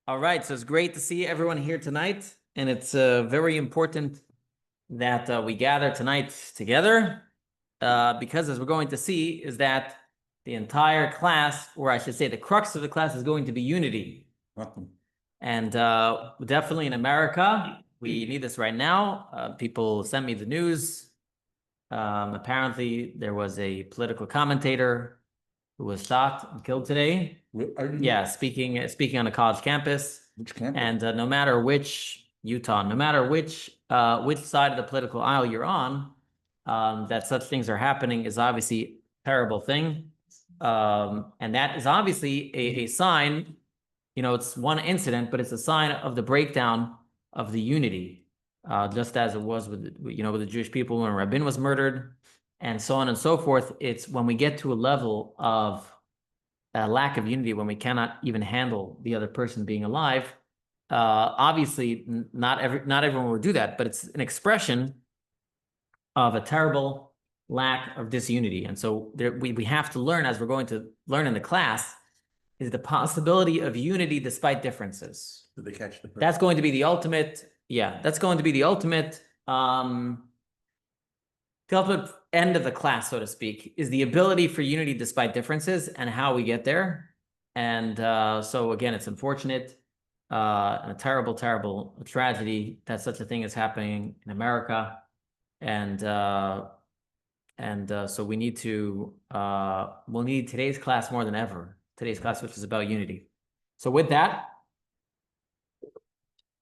All right, so it's great to see everyone here tonight, and it's very important that we gather tonight together because, as we're going to see, is that the entire class, or I should say the crux of the class, is going to be unity. And definitely in America, we need this right now. People sent me the news. Apparently, there was a political commentator who was shot and killed today. Yeah, speaking on a college campus. Which campus? And no matter which Utah, no matter which side of the political aisle you're on, that such things are happening is obviously a terrible thing. And that is obviously a sign, it's one incident, but it's a sign of the breakdown of the unity, just as it was with the Jewish people when Rabbi was murdered, and so on and so forth. It's when we get to a level of a lack of unity, when we cannot even handle the other person being alive. Obviously, not everyone will do that, but it's an expression of a terrible lack of disunity. And so we have to learn, as we're going to learn in the class, is the possibility of unity despite differences. Did they catch the person? That's going to be the ultimate. Yeah, that's going to be the ultimate end of the class, so to speak, is the ability for unity despite differences and how we get there. And so again, it's unfortunate and a terrible, terrible tragedy that such a thing is happening in America. And so we need to, we'll need today's class more than ever. Today's class, which is about unity. So with that,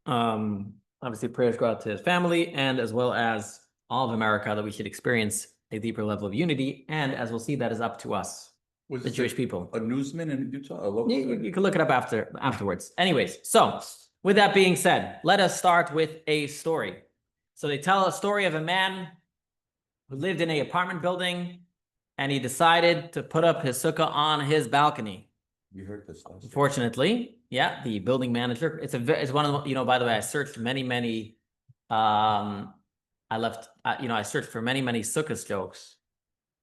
obviously prayers go out to his family and as well as all of America, that we should experience a deeper level of unity. And as we'll see, that is up to us, the Jewish people. A newsman in Utah? You can look it up afterwards. Anyways, so with that being said, let us start with a story. So they tell a story of a man who lived in an apartment building, and he decided to put up his sukkah on his balcony. You heard this last Unfortunately, yeah, the building manager. It's one of the, by the way, I searched many. I searched for many Sukkos jokes,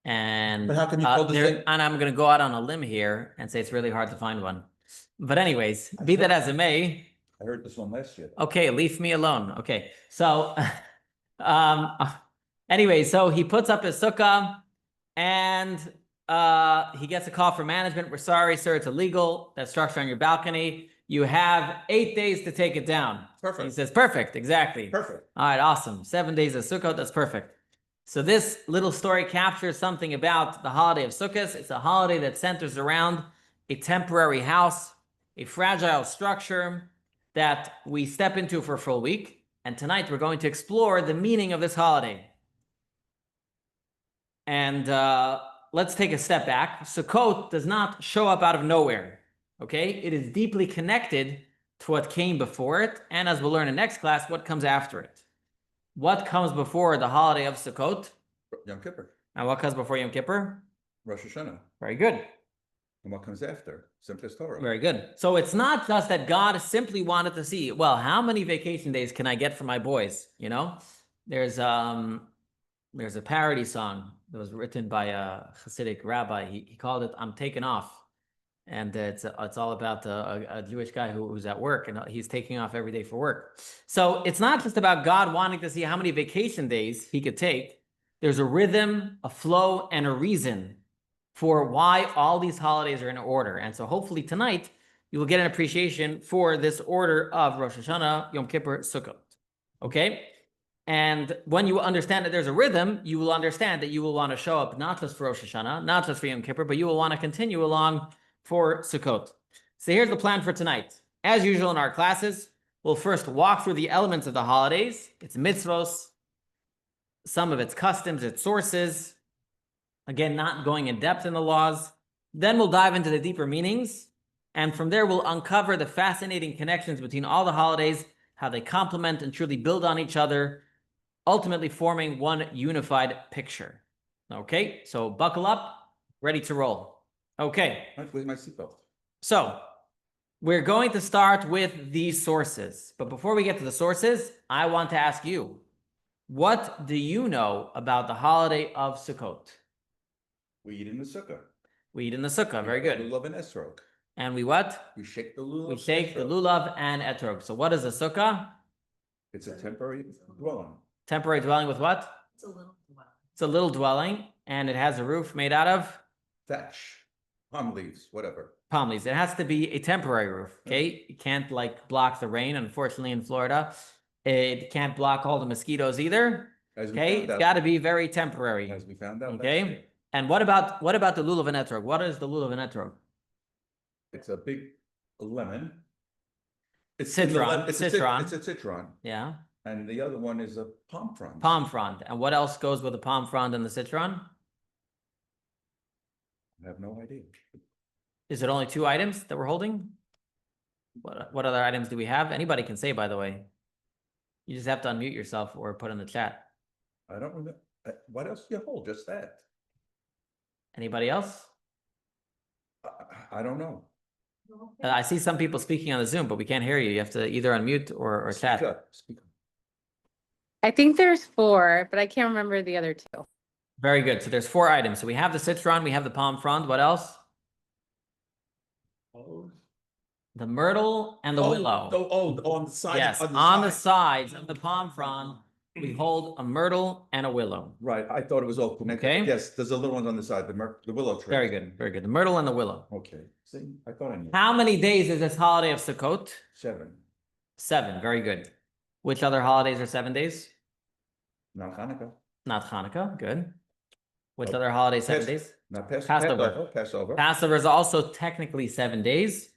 and but how can you call this and I'm going to go out on a limb here and say it's really hard to find one. But anyways, be that as it may. I heard this one last year. Okay, leave me alone. Okay, so anyway, so he puts up his sukkah, and he gets a call from management. We're sorry, sir, it's illegal. That structure on your balcony. You have 8 days to take it down. Perfect. He says, perfect, exactly. Perfect. All right, awesome. 7 days of Sukkot, that's perfect. So this little story captures something about the holiday of Sukkot. It's a holiday that centers around a temporary house, a fragile structure that we step into for a full week. And tonight we're going to explore the meaning of this holiday. And let's take a step back. Sukkot does not show up out of nowhere. Okay, it is deeply connected to what came before it, and as we'll learn in next class, what comes after it. What comes before the holiday of Sukkot? Yom Kippur. And what comes before Yom Kippur? Rosh Hashanah. Very good. And what comes after? Simchas Torah. Very good. So it's not just that God simply wanted to see, well, how many vacation days can I get for my boys? There's a parody song that was written by a Hasidic rabbi. He called it "I'm Taking Off." And it's all about a Jewish guy who's at work, and he's taking off every day for work. So it's not just about God wanting to see how many vacation days he could take. There's a rhythm, a flow, and a reason for why all these holidays are in order. And so hopefully tonight you will get an appreciation for this order of Rosh Hashanah, Yom Kippur, Sukkot. Okay? And when you understand that there's a rhythm, you will understand that you will want to show up not just for Rosh Hashanah, not just for Yom Kippur, but you will want to continue along for Sukkot. So here's the plan for tonight. As usual in our classes, we'll first walk through the elements of the holidays, its mitzvos, some of its customs, its sources. Again, not going in depth in the laws. Then we'll dive into the deeper meanings. And from there, we'll uncover the fascinating connections between all the holidays, how they complement and truly build on each other, ultimately forming one unified picture. Okay, so buckle up, ready to roll. Okay. With my seatbelt. So we're going to start with the sources. But before we get to the sources, I want to ask you, what do you know about the holiday of Sukkot? We eat in the sukkah. We eat in the sukkah. Very good. Lulav and esrog. And we what? We shake the lulav. We shake the etrog. lulav and etrog. So what is a sukkah? It's a temporary dwelling. Temporary dwelling with what? It's a little dwelling. It's a little dwelling, and it has a roof made out of Thatch, palm leaves, whatever. palm leaves. It has to be a temporary roof, okay? It can't like block the rain, unfortunately, in Florida. It can't block all the mosquitoes either, As we okay? found It's out- got to be very temporary, As we found out. last okay? year. And what about the lulav and etrog? What is the lulav and etrog? It's a big lemon. It's Citron, It's citron. it's a citron, Yeah, and the other one is a palm frond. palm frond. And what else goes with the palm frond and the citron? I have no idea. Is it only 2 items that we're holding? What other items do we have? Anybody can say, by the way. You just have to unmute yourself or put in the chat. I don't remember. What else do you hold? Just that? Anybody else? I don't know. I see some people speaking on the Zoom, but we can't hear you. You have to either unmute or Speak chat. up, speak up. I think there's 4, but I can't remember the other 2. Very good. So there's 4 items. So we have the citron, we have the palm frond. What else? The myrtle and the willow. On the side. Yes, on the sides of the palm frond, we hold a myrtle and a willow. Right, I thought it was all connected. Okay. Yes, there's a little one on the side, the willow tree. Very good, very good. The myrtle and the willow. Okay, see, I thought I knew. How many days is this holiday of Sukkot? 7, 7. Very good. Which other holidays are 7 days? not Hanukkah, Not Hanukkah. Good. Which Oh, other holiday 7 Pas- days? not Passover. Passover. Passover is also technically 7 days.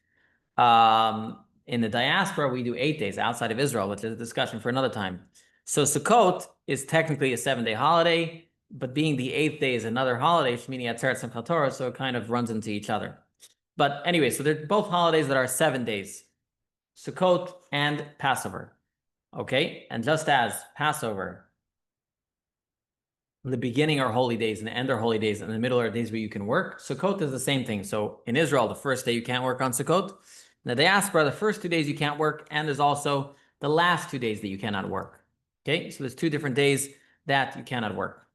In the diaspora, we do 8 days outside of Israel, which is a discussion for another time. So Sukkot is technically a 7-day holiday, but being the 8th day is another holiday, Shmini Atzeret Simchat Torah, so it kind of runs into each other. But anyway, so they're both holidays that are 7 days, Sukkot and Passover. Okay, and just as Passover, the beginning are holy days and the end are holy days, and the middle are days where you can work. Sukkot is the same thing. So in Israel, the first day you can't work on Sukkot. In the diaspora, the first 2 days you can't work, and there's also the last 2 days that you cannot work. Okay, so there's 2 different days that you cannot work.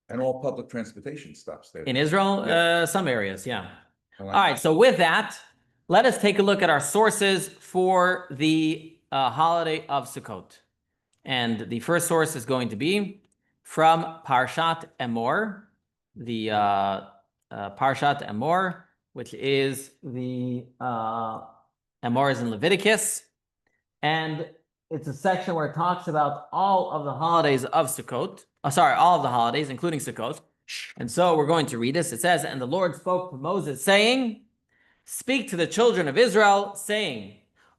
And all public transportation stops there. In Israel, Yeah. some areas, yeah. All All right, so with that, let us take a look at our sources for the holiday of Sukkot. And the first source is going to be from Parshat Emor, the Parshat Emor, which is the Emor is in Leviticus. And it's a section where it talks about all of the holidays of Sukkot. All of the holidays, including Sukkot. And so we're going to read this. It says, "And the Lord spoke to Moses, saying, Speak to the children of Israel, saying,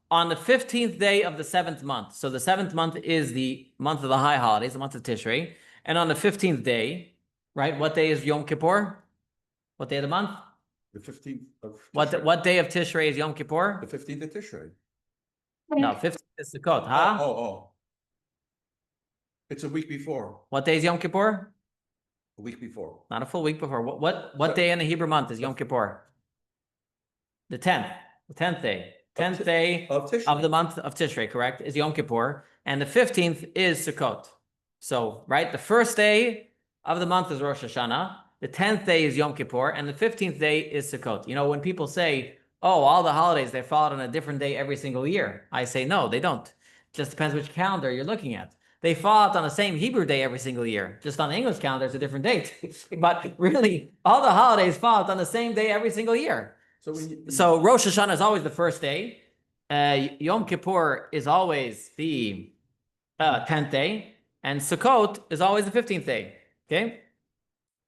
on the 15th day of the 7th month." So the 7th month is the month of the high holidays, the month of Tishrei. And on the 15th day, right? What day is Yom Kippur? What day of the month? The 15th of. What Tishrei. day of Tishrei is Yom Kippur? The 15th of Tishrei. No, 15th is Sukkot, huh? Oh. It's a week before, What day is Yom Kippur? a week before. Not a full week before. What day in the Hebrew month is Yom Kippur? The 10th. The 10th day. 10th day Of Tishrei. of the month of Tishrei, correct, is Yom Kippur. And the 15th is Sukkot. So, right, the first day of the month is Rosh Hashanah. The 10th day is Yom Kippur. And the 15th day is Sukkot. You know, when people say, oh, all the holidays, they fall on a different day every single year. I say, no, they don't. It just depends which calendar you're looking at. They fall out on the same Hebrew day every single year. Just on the English calendar, it's a different date. But really, all the holidays fall out on the same day every single year. So when So Rosh Hashanah is always the first day. Yom Kippur is always the 10th day. And Sukkot is always the 15th day. Okay?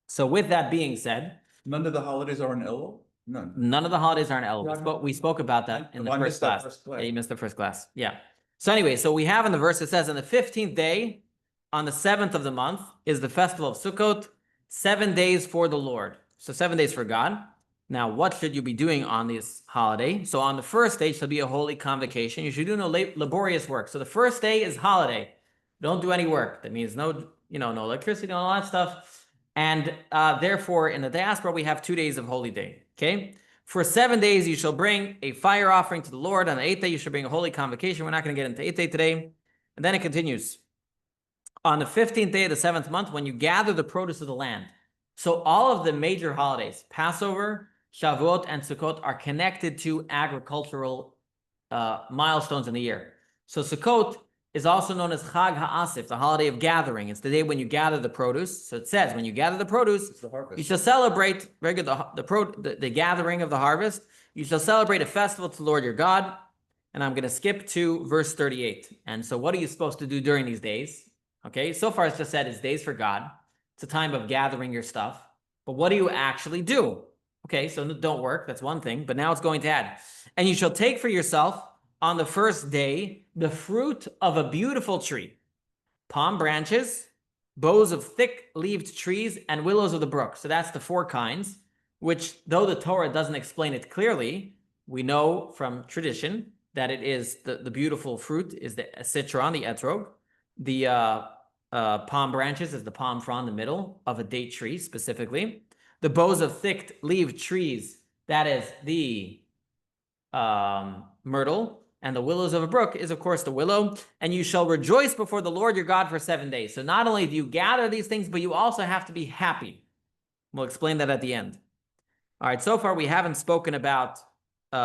So with that being said, none of the holidays are in Elul? None. none of the holidays are in Elul. Yeah, We spoke about that in the I first missed that class. first class. Yeah, you missed the first class. Yeah. So anyway, so we have in the verse, it says, on the 15th day, on the 7th of the month, is the festival of Sukkot, 7 days for the Lord. So 7 days for God. Now, what should you be doing on this holiday? So on the first day shall be a holy convocation. You should do no laborious work. So the first day is holiday. Don't do any work. That means no electricity, no all that stuff. And therefore, in the diaspora, we have 2 days of holy day. Okay? For 7 days, you shall bring a fire offering to the Lord. On the 8th day, you shall bring a holy convocation. We're not going to get into 8th day today. And then it continues. On the 15th day of the 7th month, when you gather the produce of the land. So all of the major holidays, Passover, Shavuot and Sukkot are connected to agricultural milestones in the year. So Sukkot is also known as Chag HaAsif, the holiday of gathering. It's the day when you gather the produce. So it says, when you gather the produce, It's the harvest. you shall celebrate very good the gathering of the harvest. You shall celebrate a festival to the Lord your God. And I'm going to skip to verse 38. And so what are you supposed to do during these days? Okay, so far it's just said it's days for God. It's a time of gathering your stuff. But what do you actually do? Okay, so don't work. That's one thing. But now it's going to add. And you shall take for yourself on the first day the fruit of a beautiful tree, palm branches, boughs of thick-leaved trees, and willows of the brook. So that's the 4 kinds, which though the Torah doesn't explain it clearly, we know from tradition that it is the beautiful fruit is the citron, the etrog. The palm branches is the palm frond, the middle of a date tree specifically. The boughs of thick-leaved trees, that is the myrtle. And the willows of a brook is, of course, the willow. And you shall rejoice before the Lord your God for 7 days. So not only do you gather these things, but you also have to be happy. We'll explain that at the end. All right, so far we haven't spoken about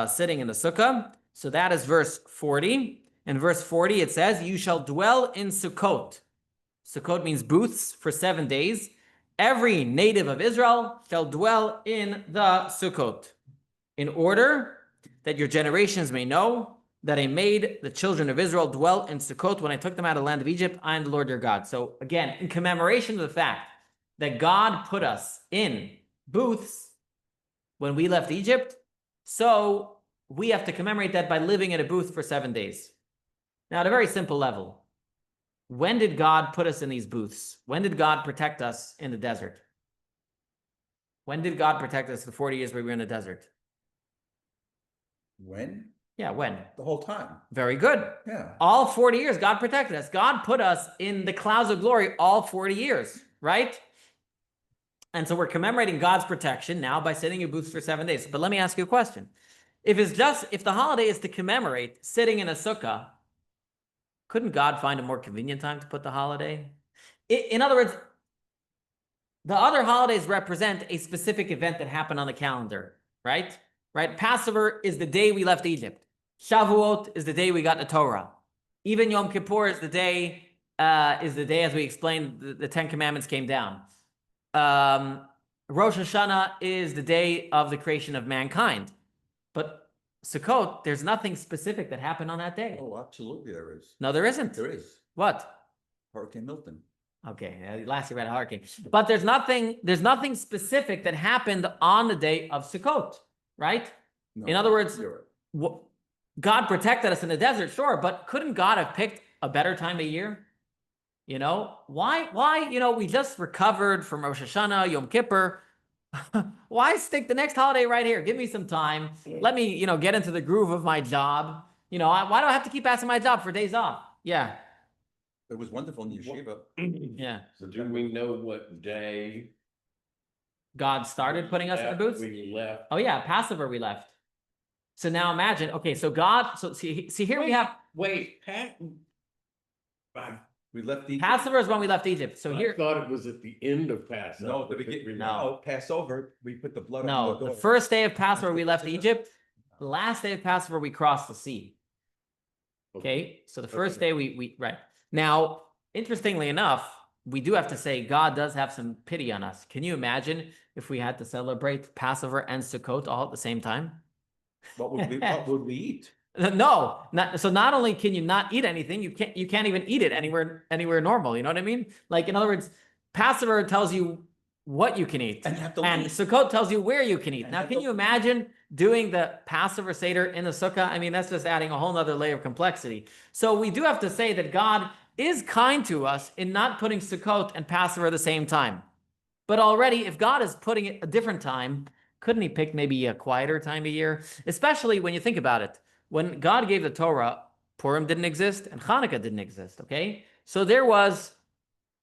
sitting in the sukkah. So that is verse 40. In verse 40, it says, you shall dwell in Sukkot. Sukkot means booths for 7 days. Every native of Israel shall dwell in the Sukkot, in order that your generations may know that I made the children of Israel dwell in Sukkot when I took them out of the land of Egypt. I am the Lord your God. So again, in commemoration of the fact that God put us in booths when we left Egypt, so we have to commemorate that by living in a booth for 7 days. Now, at a very simple level, when did God put us in these booths? When did God protect us in the desert? When did God protect us the 40 years we were in the desert? When? Yeah, when? The whole time. Very good. Yeah. All 40 years, God protected us. God put us in the clouds of glory all 40 years, right? And so we're commemorating God's protection now by sitting in booths for 7 days. But let me ask you a question. If the holiday is to commemorate sitting in a sukkah, couldn't God find a more convenient time to put the holiday? In other words, the other holidays represent a specific event that happened on the calendar, right? Right? Passover is the day we left Egypt. Shavuot is the day we got the Torah. Even Yom Kippur is the day, as we explained, the 10 Commandments came down. Rosh Hashanah is the day of the creation of mankind. But Sukkot, there's nothing specific that happened on that day. Oh, absolutely there is. No, there isn't. There is. What? Hurricane Milton. Okay, last year we had a hurricane. But there's nothing specific that happened on the day of Sukkot, right? No, In other words, you're right. God protected us in the desert, sure, but couldn't God have picked a better time of year? You know, why, we just recovered from Rosh Hashanah, Yom Kippur. Why stick the next holiday right here? Give me some time. Let me, get into the groove of my job. Why do I have to keep asking my job for days off? Yeah. It was wonderful in yeshiva. Yeah. So do we know what day? God started putting us in the booths? We left. Oh yeah, Passover we left. So now imagine, okay, so God, so see here we have, We left the. Passover is when we left Egypt. So I here, thought it was at the end of Passover. No, the beginning. No. No, Passover, we put the blood on no, the the door. first day of Passover we left Egypt. The last day of Passover we crossed the sea. Okay, so the first day we right. Now, interestingly enough, we do have to say God does have some pity on us. Can you imagine if we had to celebrate Passover and Sukkot all at the same time? What would we eat? No, so not only can you not eat anything, you can't even eat it anywhere normal. You know what I mean? Like, in other words, Passover tells you what you can eat, And you have to and leave. Sukkot tells you where you can eat. And Now, have can to- you imagine doing the Passover Seder in the sukkah? I mean, that's just adding a whole nother layer of complexity. So we do have to say that God is kind to us in not putting Sukkot and Passover at the same time. But already, if God is putting it a different time, couldn't he pick maybe a quieter time of year? Especially when you think about it. When God gave the Torah, Purim didn't exist and Hanukkah didn't exist, okay? So there was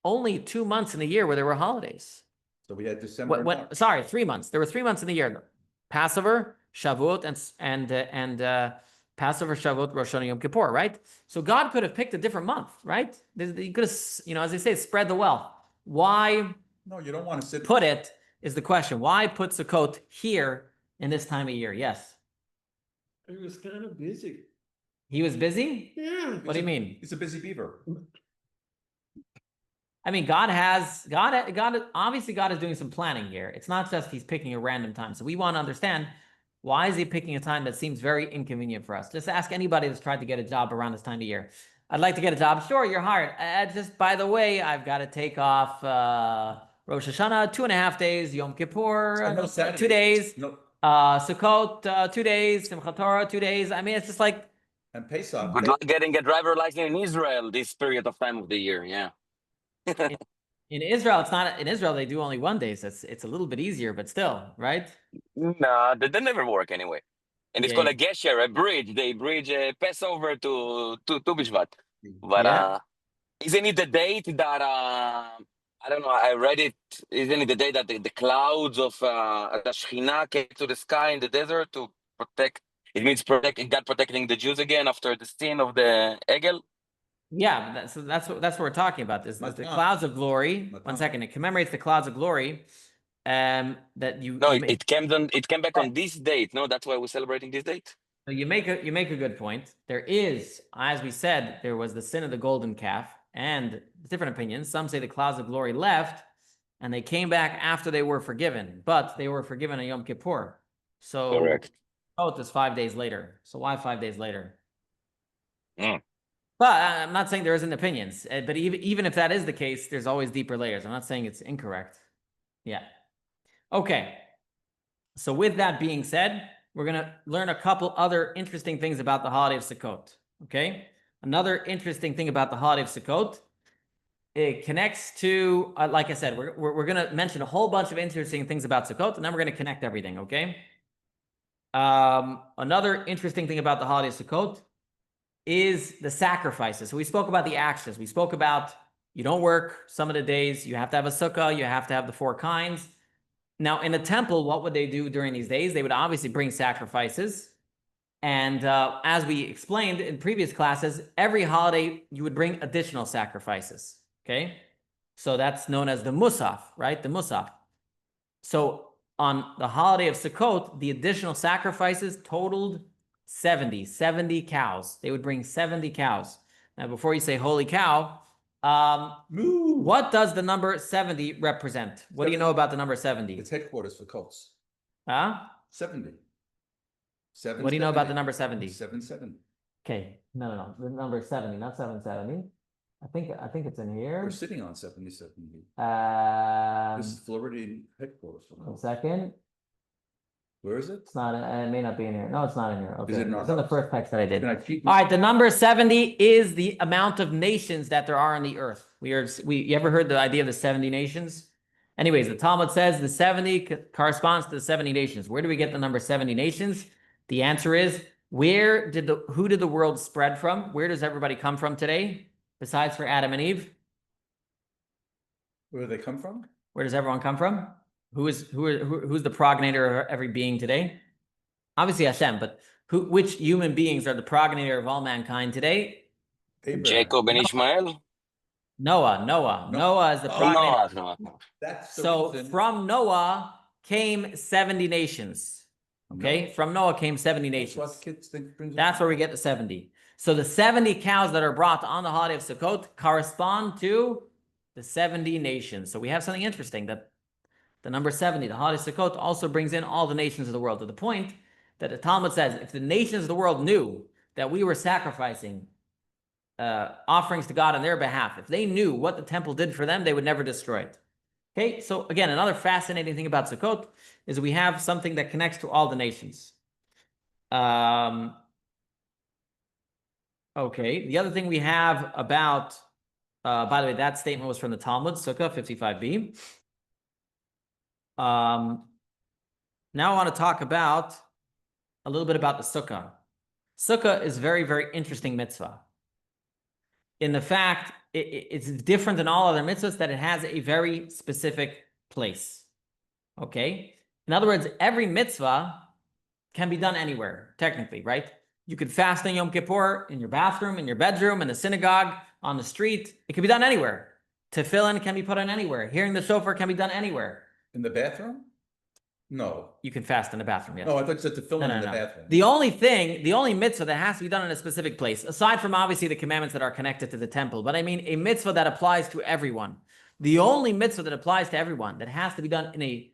only 2 months in the year where there were holidays. So we had December. and March. Sorry, 3 months. There were 3 months in the year. Passover, Shavuot, and Passover, Shavuot, Rosh Hashanah, Yom Kippur, right? So God could have picked a different month, right? He could have, as they say, spread the wealth. Why No, you don't want to sit. put it is the question. Why put Sukkot here in this time of year. Yes. It was kind of busy. He was busy? Yeah. What do you mean? He's a busy beaver. I mean, obviously God is doing some planning here. It's not just he's picking a random time. So we want to understand, why is he picking a time that seems very inconvenient for us? Just ask anybody that's tried to get a job around this time of year. I'd like to get a job. Sure, you're hired. Just by the way, I've got to take off Rosh Hashanah, 2.5 days, Yom Kippur, No 2 Saturday. days, No, Sukkot, 2 days, Simchat Torah, 2 days. I mean, it's just like, and Pesach. Good luck getting a driver license in Israel this period of time of the year. Yeah. in Israel, it's not, in Israel, they do only 1 day. So it's a little bit easier, but still, right? No, that never work anyway. And it's Yeah, called a gesher, a bridge. They bridge Passover to Bishvat. But Yeah. isn't it the date that I don't know? I read it. Isn't it the day that the clouds of the Shekhinah came to the sky in the desert to protect? It means God protecting the Jews again after the sin of the Egel. Yeah, that's what we're talking about. This the Matan. clouds of glory. Matan. 1 second, it commemorates the clouds of glory. That you No, you make, it came back on this date. No, that's why we're celebrating this date. you make a good point. There is, as we said, there was the sin of the golden calf, and different opinions. Some say the clouds of glory left, and they came back after they were forgiven, but they were forgiven on Yom Kippur. So Correct. oh, it's 5 days later. So why 5 days later? Mm. But I'm not saying there isn't opinions. But even if that is the case, there's always deeper layers. I'm not saying it's incorrect. Yeah. Okay. So with that being said, we're going to learn a couple other interesting things about the holiday of Sukkot. Okay. Another interesting thing about the holiday of Sukkot, it connects to, like I said, we're going to mention a whole bunch of interesting things about Sukkot, and then we're going to connect everything. Okay. Another interesting thing about the holiday of Sukkot is the sacrifices. So we spoke about the actions. We spoke about you don't work some of the days. You have to have a sukkah. You have to have the 4 kinds. Now, in a temple, what would they do during these days? They would obviously bring sacrifices. And as we explained in previous classes, every holiday, you would bring additional sacrifices. Okay? So that's known as the musaf, right? The musaf. So on the holiday of Sukkot, the additional sacrifices totaled 70 cows. They would bring 70 cows. Now, before you say, holy cow, what does the number 70 represent? What do you know about the number 70? It's headquarters for cults. Huh? 70. What do you know about the number 70? 7. Okay, no. The number 70, not 770. I think it's in here. We're sitting on 70. This is Floridian headquarters for 1 cults. second. Where is it? It's not, it may not be in here. No, it's not in here. Okay. Is it in our It's in the house? first text that I did. Can I cheat? All right, the number 70 is the amount of nations that there are on the earth. You ever heard the idea of the 70 nations? Anyways, the Talmud says the 70 corresponds to the 70 nations. Where do we get the number 70 nations? The answer is, who did the world spread from? Where does everybody come from today? Besides for Adam and Eve? Where do they come from? Where does everyone come from? Who's the progenitor of every being today? Obviously Hashem, but which human beings are the progenitor of all mankind today? Abraham. Jacob and Ishmael. Noah. Noah is the progenitor. No. That's the So reason. from Noah came 70 nations. Okay, from Noah came 70 That's nations. what kids think brings That's where we get the 70. So the 70 cows that are brought on the holiday of Sukkot correspond to the 70 nations. So we have something interesting, that the number 70, the holiday of Sukkot, also brings in all the nations of the world, to the point that the Talmud says, if the nations of the world knew that we were sacrificing offerings to God on their behalf, if they knew what the temple did for them, they would never destroy it. Okay, so again, another fascinating thing about Sukkot is we have something that connects to all the nations. Okay, the other thing we have about, by the way, that statement was from the Talmud, Sukkah 55b. Now I want to talk about a little bit about the sukkah. Sukkah is very, very interesting mitzvah. In the fact, it's different than all other mitzvahs, that it has a very specific place. Okay? In other words, every mitzvah can be done anywhere, technically, right? You could fast on Yom Kippur in your bathroom, in your bedroom, in the synagogue, on the street. It can be done anywhere. Tefillin can be put on anywhere. Hearing the shofar can be done anywhere. In the bathroom? No. You can fast in the bathroom, yes. No, I thought you said to film No, it no, in the no. bathroom. The only mitzvah that has to be done in a specific place, aside from obviously the commandments that are connected to the temple, but I mean a mitzvah that applies to everyone. The only mitzvah that applies to everyone that has to be done in a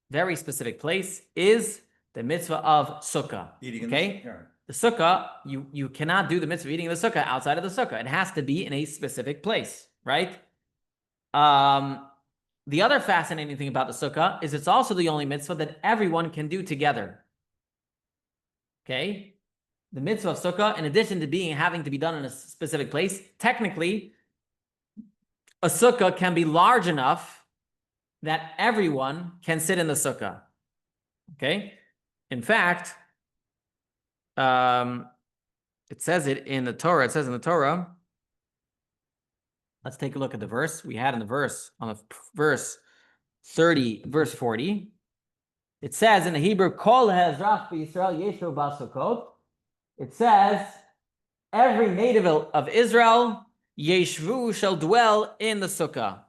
very specific place is the mitzvah of sukkah. Eating in Okay? the The sukkah, you cannot do the mitzvah of eating in the sukkah outside of the sukkah. It has to be in a specific place, right? The other fascinating thing about the sukkah is it's also the only mitzvah that everyone can do together. Okay? The mitzvah of sukkah, in addition to having to be done in a specific place, technically, a sukkah can be large enough that everyone can sit in the sukkah. Okay? In fact, it says it in the Torah. It says in the Torah, let's take a look at the verse. We had in the verse, on the verse 30, verse 40. It says in the Hebrew, Kol Hezrach B'Yisrael Yeshu B'Sukkot. It says, every native of Israel, Yeshvu, shall dwell in the sukkah.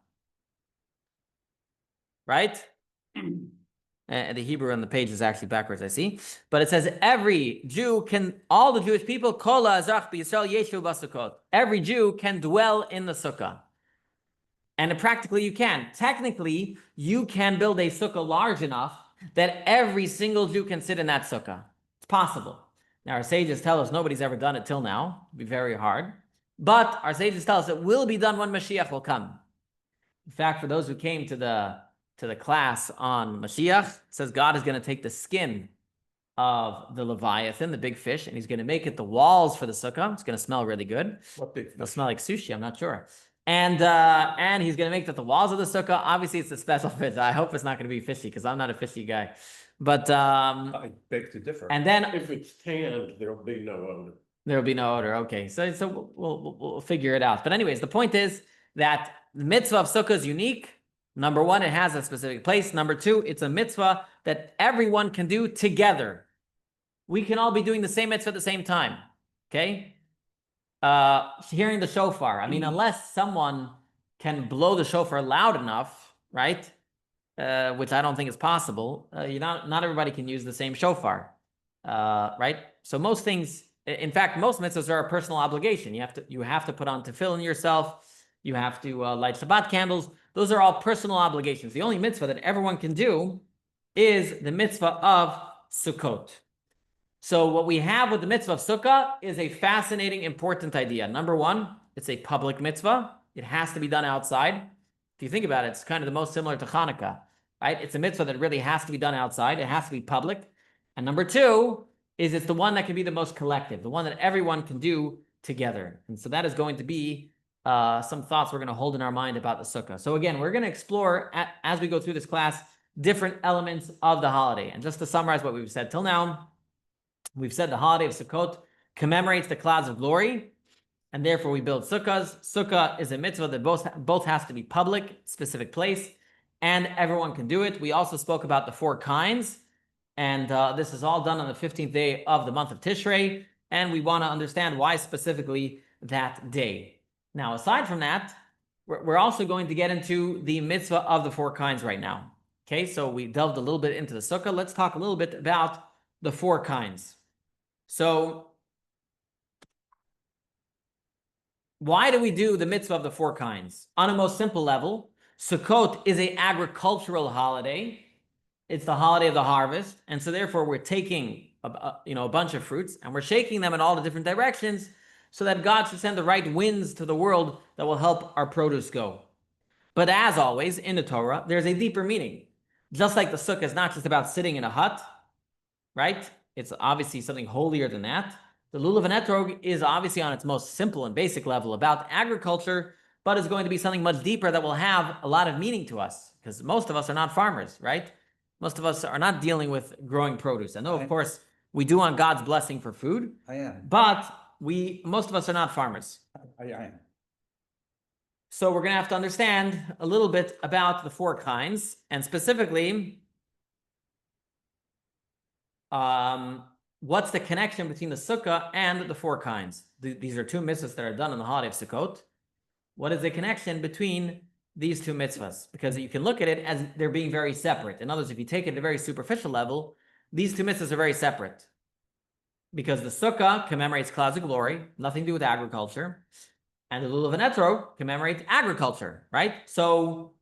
Right? And the Hebrew on the page is actually backwards, I see. But it says every Jew all the Jewish people, Kol Hezrach B'Yisrael Yeshu B'Sukkot. Every Jew can dwell in the sukkah. And practically you can. Technically, you can build a sukkah large enough that every single Jew can sit in that sukkah. It's possible. Now, our sages tell us nobody's ever done it till now. It'll be very hard. But our sages tell us it will be done when Mashiach will come. In fact, for those who came to the class on Mashiach, it says God is going to take the skin of the Leviathan, the big fish, and he's going to make it the walls for the sukkah. It's going to smell really good. What big fish? It'll smell like sushi, I'm not sure. And he's going to make that the walls of the sukkah. Obviously, it's a special fish. I hope it's not going to be fishy because I'm not a fishy guy. But I beg to differ. and then If it's tanned, there'll be no odor. there will be no odor. Okay, so we'll figure it out. But anyways, the point is that the mitzvah of sukkah is unique. Number one, it has a specific place. Number two, it's a mitzvah that everyone can do together. We can all be doing the same mitzvah at the same time. Okay? Hearing the shofar. I mean, unless someone can blow the shofar loud enough, right? Which I don't think is possible. Not everybody can use the same shofar, right? So most things, in fact, most mitzvahs are a personal obligation. You have to put on tefillin yourself. You have to light Shabbat candles. Those are all personal obligations. The only mitzvah that everyone can do is the mitzvah of Sukkot. So what we have with the mitzvah of sukkah is a fascinating, important idea. Number one, it's a public mitzvah. It has to be done outside. If you think about it, it's kind of the most similar to Hanukkah, right? It's a mitzvah that really has to be done outside. It has to be public. And number two is it's the one that can be the most collective, the one that everyone can do together. And so that is going to be some thoughts we're going to hold in our mind about the sukkah. So again, we're going to explore, as we go through this class, different elements of the holiday. And just to summarize what we've said till now, we've said the holiday of Sukkot commemorates the clouds of glory, and therefore we build sukkahs. Sukkah is a mitzvah that both has to be public, specific place, and everyone can do it. We also spoke about the 4 kinds, and this is all done on the 15th day of the month of Tishrei, and we want to understand why specifically that day. Now, aside from that, we're also going to get into the mitzvah of the 4 kinds right now. Okay, so we delved a little bit into the sukkah. Let's talk a little bit about the 4 kinds. So, why do we do the mitzvah of the 4 kinds? On a most simple level, Sukkot is an agricultural holiday. It's the holiday of the harvest, and so therefore we're taking a bunch of fruits and we're shaking them in all the different directions so that God should send the right winds to the world that will help our produce go. But as always in the Torah, there's a deeper meaning. Just like the sukkah is not just about sitting in a hut, right? It's obviously something holier than that. The lulav and etrog is obviously on its most simple and basic level about agriculture, but is going to be something much deeper that will have a lot of meaning to us, because most of us are not farmers, right? Most of us are not dealing with growing produce. I know, of course, we do want God's blessing for food. I am. But most of us are not farmers. I am. So we're going to have to understand a little bit about the 4 kinds, and specifically, what's the connection between the sukkah and the 4 kinds? These are 2 mitzvahs that are done on the holiday of Sukkot. What is the connection between these two mitzvahs, because you can look at it as they're being very separate. In other words, if you take it at a very superficial level, these two mitzvahs are very separate. Because the sukkah commemorates clouds of glory, nothing to do with agriculture, and the lulav and etrog commemorates agriculture, right? So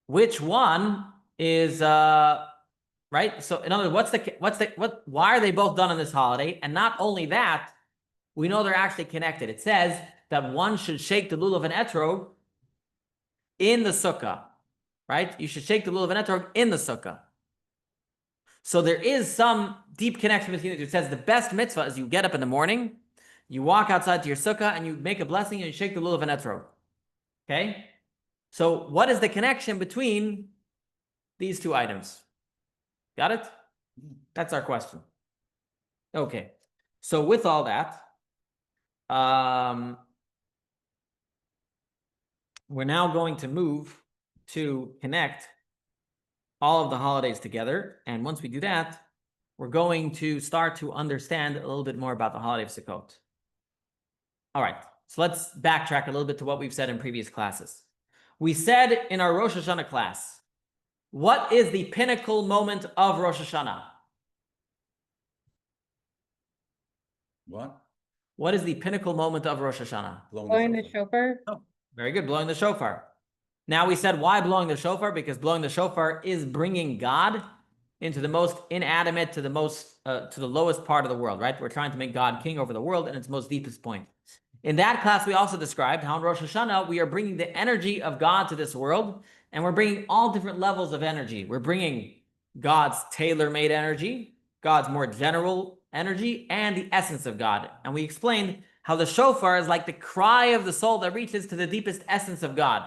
which one is right? So in other words, why are they both done on this holiday? And not only that, we know they're actually connected. It says that one should shake the lulav and etrog in the sukkah, right? You should shake the lulav and etrog in the sukkah. So there is some deep connection between the two. It says the best mitzvah is you get up in the morning, you walk outside to your sukkah, and you make a blessing, and you shake the lulav and etrog. Okay? So what is the connection between these two items? Got it? That's our question. Okay. So with all that, we're now going to move to connect all of the holidays together. And once we do that, we're going to start to understand a little bit more about the holiday of Sukkot. All right, so let's backtrack a little bit to what we've said in previous classes. We said in our Rosh Hashanah class, what is the pinnacle moment of Rosh Hashanah? What? What is the pinnacle moment of Rosh Hashanah? Blowing the shofar. Oh, very good, blowing the shofar. Now we said, why blowing the shofar? Because blowing the shofar is bringing God into the most inanimate, to the most, to the lowest part of the world, right? We're trying to make God king over the world in its most deepest point. In that class, we also described how in Rosh Hashanah, we are bringing the energy of God to this world, and we're bringing all different levels of energy. We're bringing God's tailor-made energy, God's more general energy, and the essence of God. And we explained how the shofar is like the cry of the soul that reaches to the deepest essence of God.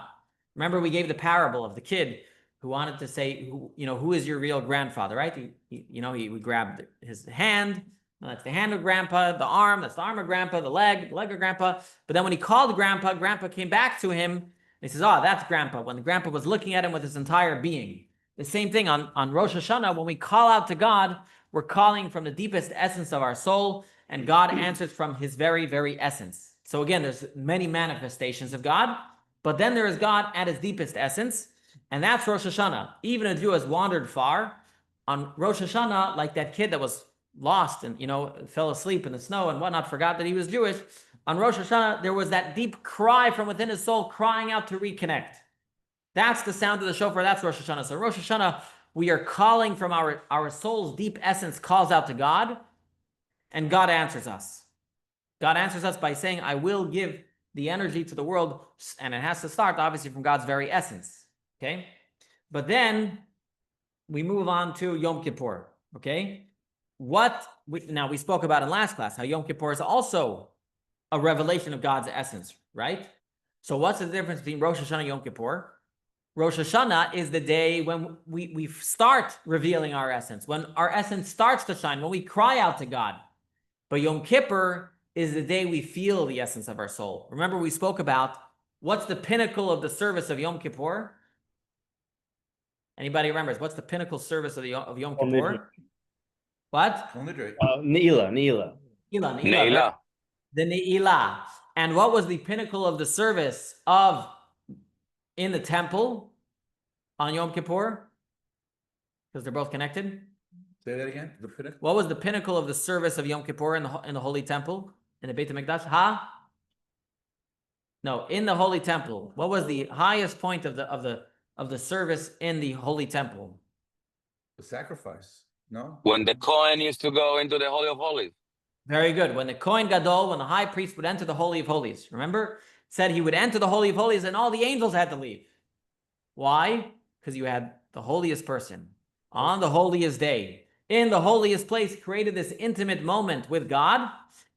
Remember, we gave the parable of the kid who wanted to say, who is your real grandfather, right? He would grab his hand, that's the hand of grandpa, the arm, that's the arm of grandpa, the leg of grandpa. But then when he called grandpa, grandpa came back to him, and he says, oh, that's grandpa, when the grandpa was looking at him with his entire being. The same thing on Rosh Hashanah, when we call out to God, we're calling from the deepest essence of our soul, and God answers from his very, very essence. So again, there's many manifestations of God, but then there is God at his deepest essence, and that's Rosh Hashanah. Even a Jew has wandered far. On Rosh Hashanah, like that kid that was lost and, fell asleep in the snow and whatnot, forgot that he was Jewish. On Rosh Hashanah, there was that deep cry from within his soul, crying out to reconnect. That's the sound of the shofar. That's Rosh Hashanah. So Rosh Hashanah, we are calling from our soul's deep essence, calls out to God, and God answers us. God answers us by saying, I will give the energy to the world, and it has to start, obviously, from God's very essence, okay? But then we move on to Yom Kippur, okay? Now, we spoke about in last class, how Yom Kippur is also a revelation of God's essence, right? So what's the difference between Rosh Hashanah and Yom Kippur? Rosh Hashanah is the day when we start revealing our essence, when our essence starts to shine, when we cry out to God. But Yom Kippur is the day we feel the essence of our soul. Remember, we spoke about what's the pinnacle of the service of Yom Kippur? Anybody remembers? What's the pinnacle service of Yom Kippur? What? Ne'ilah. Ne'ilah. The Ne'ilah. And what was the pinnacle of the service in the temple on Yom Kippur? Because they're both connected. Say that again. The pinnacle. What was the pinnacle of the service of Yom Kippur in the Holy Temple, in the Beit HaMikdash? No, in the Holy Temple. What was the highest point of the service in the Holy Temple? The sacrifice. No. When the Kohen used to go into the Holy of Holies. Very good. When the Kohen Gadol, when the high priest would enter the Holy of Holies, remember? It said he would enter the Holy of Holies and all the angels had to leave. Why? Because you had the holiest person on the holiest day, in the holiest place, created this intimate moment with God,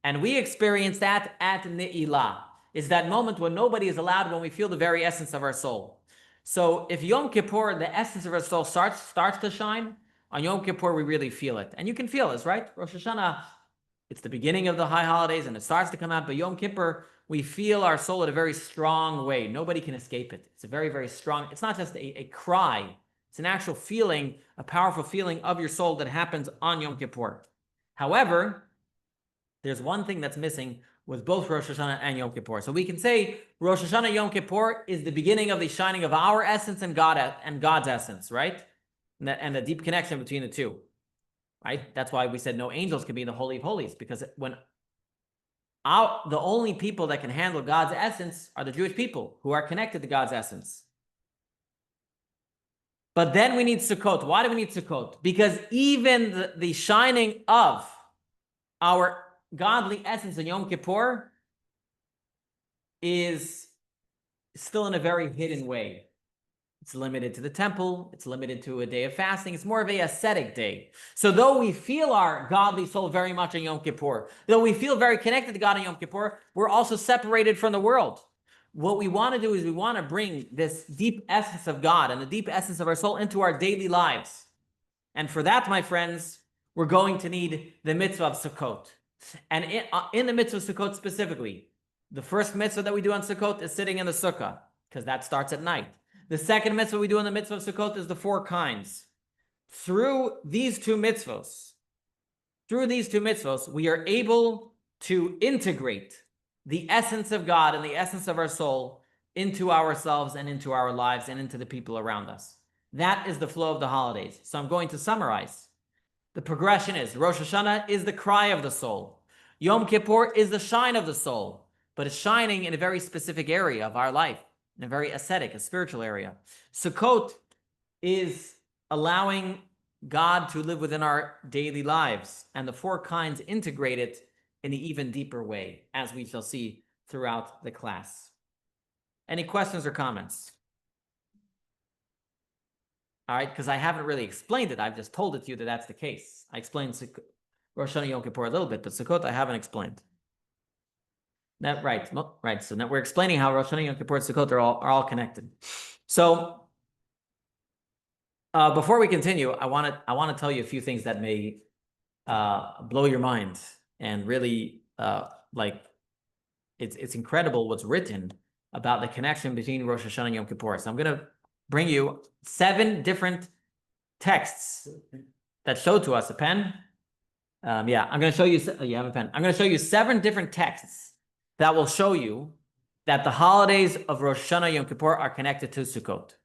and we experience that at Ne'ilah. It's that moment when nobody is allowed, when we feel the very essence of our soul. So if Yom Kippur, the essence of our soul starts to shine, on Yom Kippur we really feel it. And you can feel this, right? Rosh Hashanah, it's the beginning of the high holidays and it starts to come out, but Yom Kippur, we feel our soul in a very strong way. Nobody can escape it. It's a very, very strong, it's not just a cry. It's an actual feeling, a powerful feeling of your soul that happens on Yom Kippur. However, there's one thing that's missing with both Rosh Hashanah and Yom Kippur. So we can say Rosh Hashanah Yom Kippur is the beginning of the shining of our essence and God's essence, right? And the deep connection between the two, right? That's why we said no angels can be in the Holy of Holies, because when the only people that can handle God's essence are the Jewish people who are connected to God's essence. But then we need Sukkot. Why do we need Sukkot? Because even the shining of our godly essence in Yom Kippur is still in a very hidden way. It's limited to the temple. It's limited to a day of fasting. It's more of an ascetic day. So though we feel our godly soul very much in Yom Kippur, though we feel very connected to God in Yom Kippur, we're also separated from the world. What we want to do is we want to bring this deep essence of God and the deep essence of our soul into our daily lives. And for that, my friends, we're going to need the mitzvah of Sukkot. And in the mitzvah of Sukkot specifically, the first mitzvah that we do on Sukkot is sitting in the sukkah, because that starts at night. The second mitzvah we do in the mitzvah of Sukkot is the 4 kinds. Through these two mitzvahs, we are able to integrate the essence of God and the essence of our soul into ourselves and into our lives and into the people around us. That is the flow of the holidays. So I'm going to summarize. The progression is Rosh Hashanah is the cry of the soul. Yom Kippur is the shine of the soul, but it's shining in a very specific area of our life, in a very ascetic, a spiritual area. Sukkot is allowing God to live within our daily lives, and the 4 kinds integrate it in an even deeper way, as we shall see throughout the class. Any questions or comments? All right, because I haven't really explained it. I've just told it to you that that's the case. I explained Rosh Hashanah Yom Kippur a little bit, but Sukkot I haven't explained. Right. So now we're explaining how Rosh Hashanah, Yom Kippur, and Sukkot are all connected. So before we continue, I want to tell you a few things that may blow your mind, and really it's incredible what's written about the connection between Rosh Hashanah and Yom Kippur. So I'm going to bring you 7 different texts that show to us. A pen? Yeah, I'm going to show you. You have a pen. I'm going to show you 7 different texts that will show you that the holidays of Rosh Hashanah Yom Kippur are connected to Sukkot.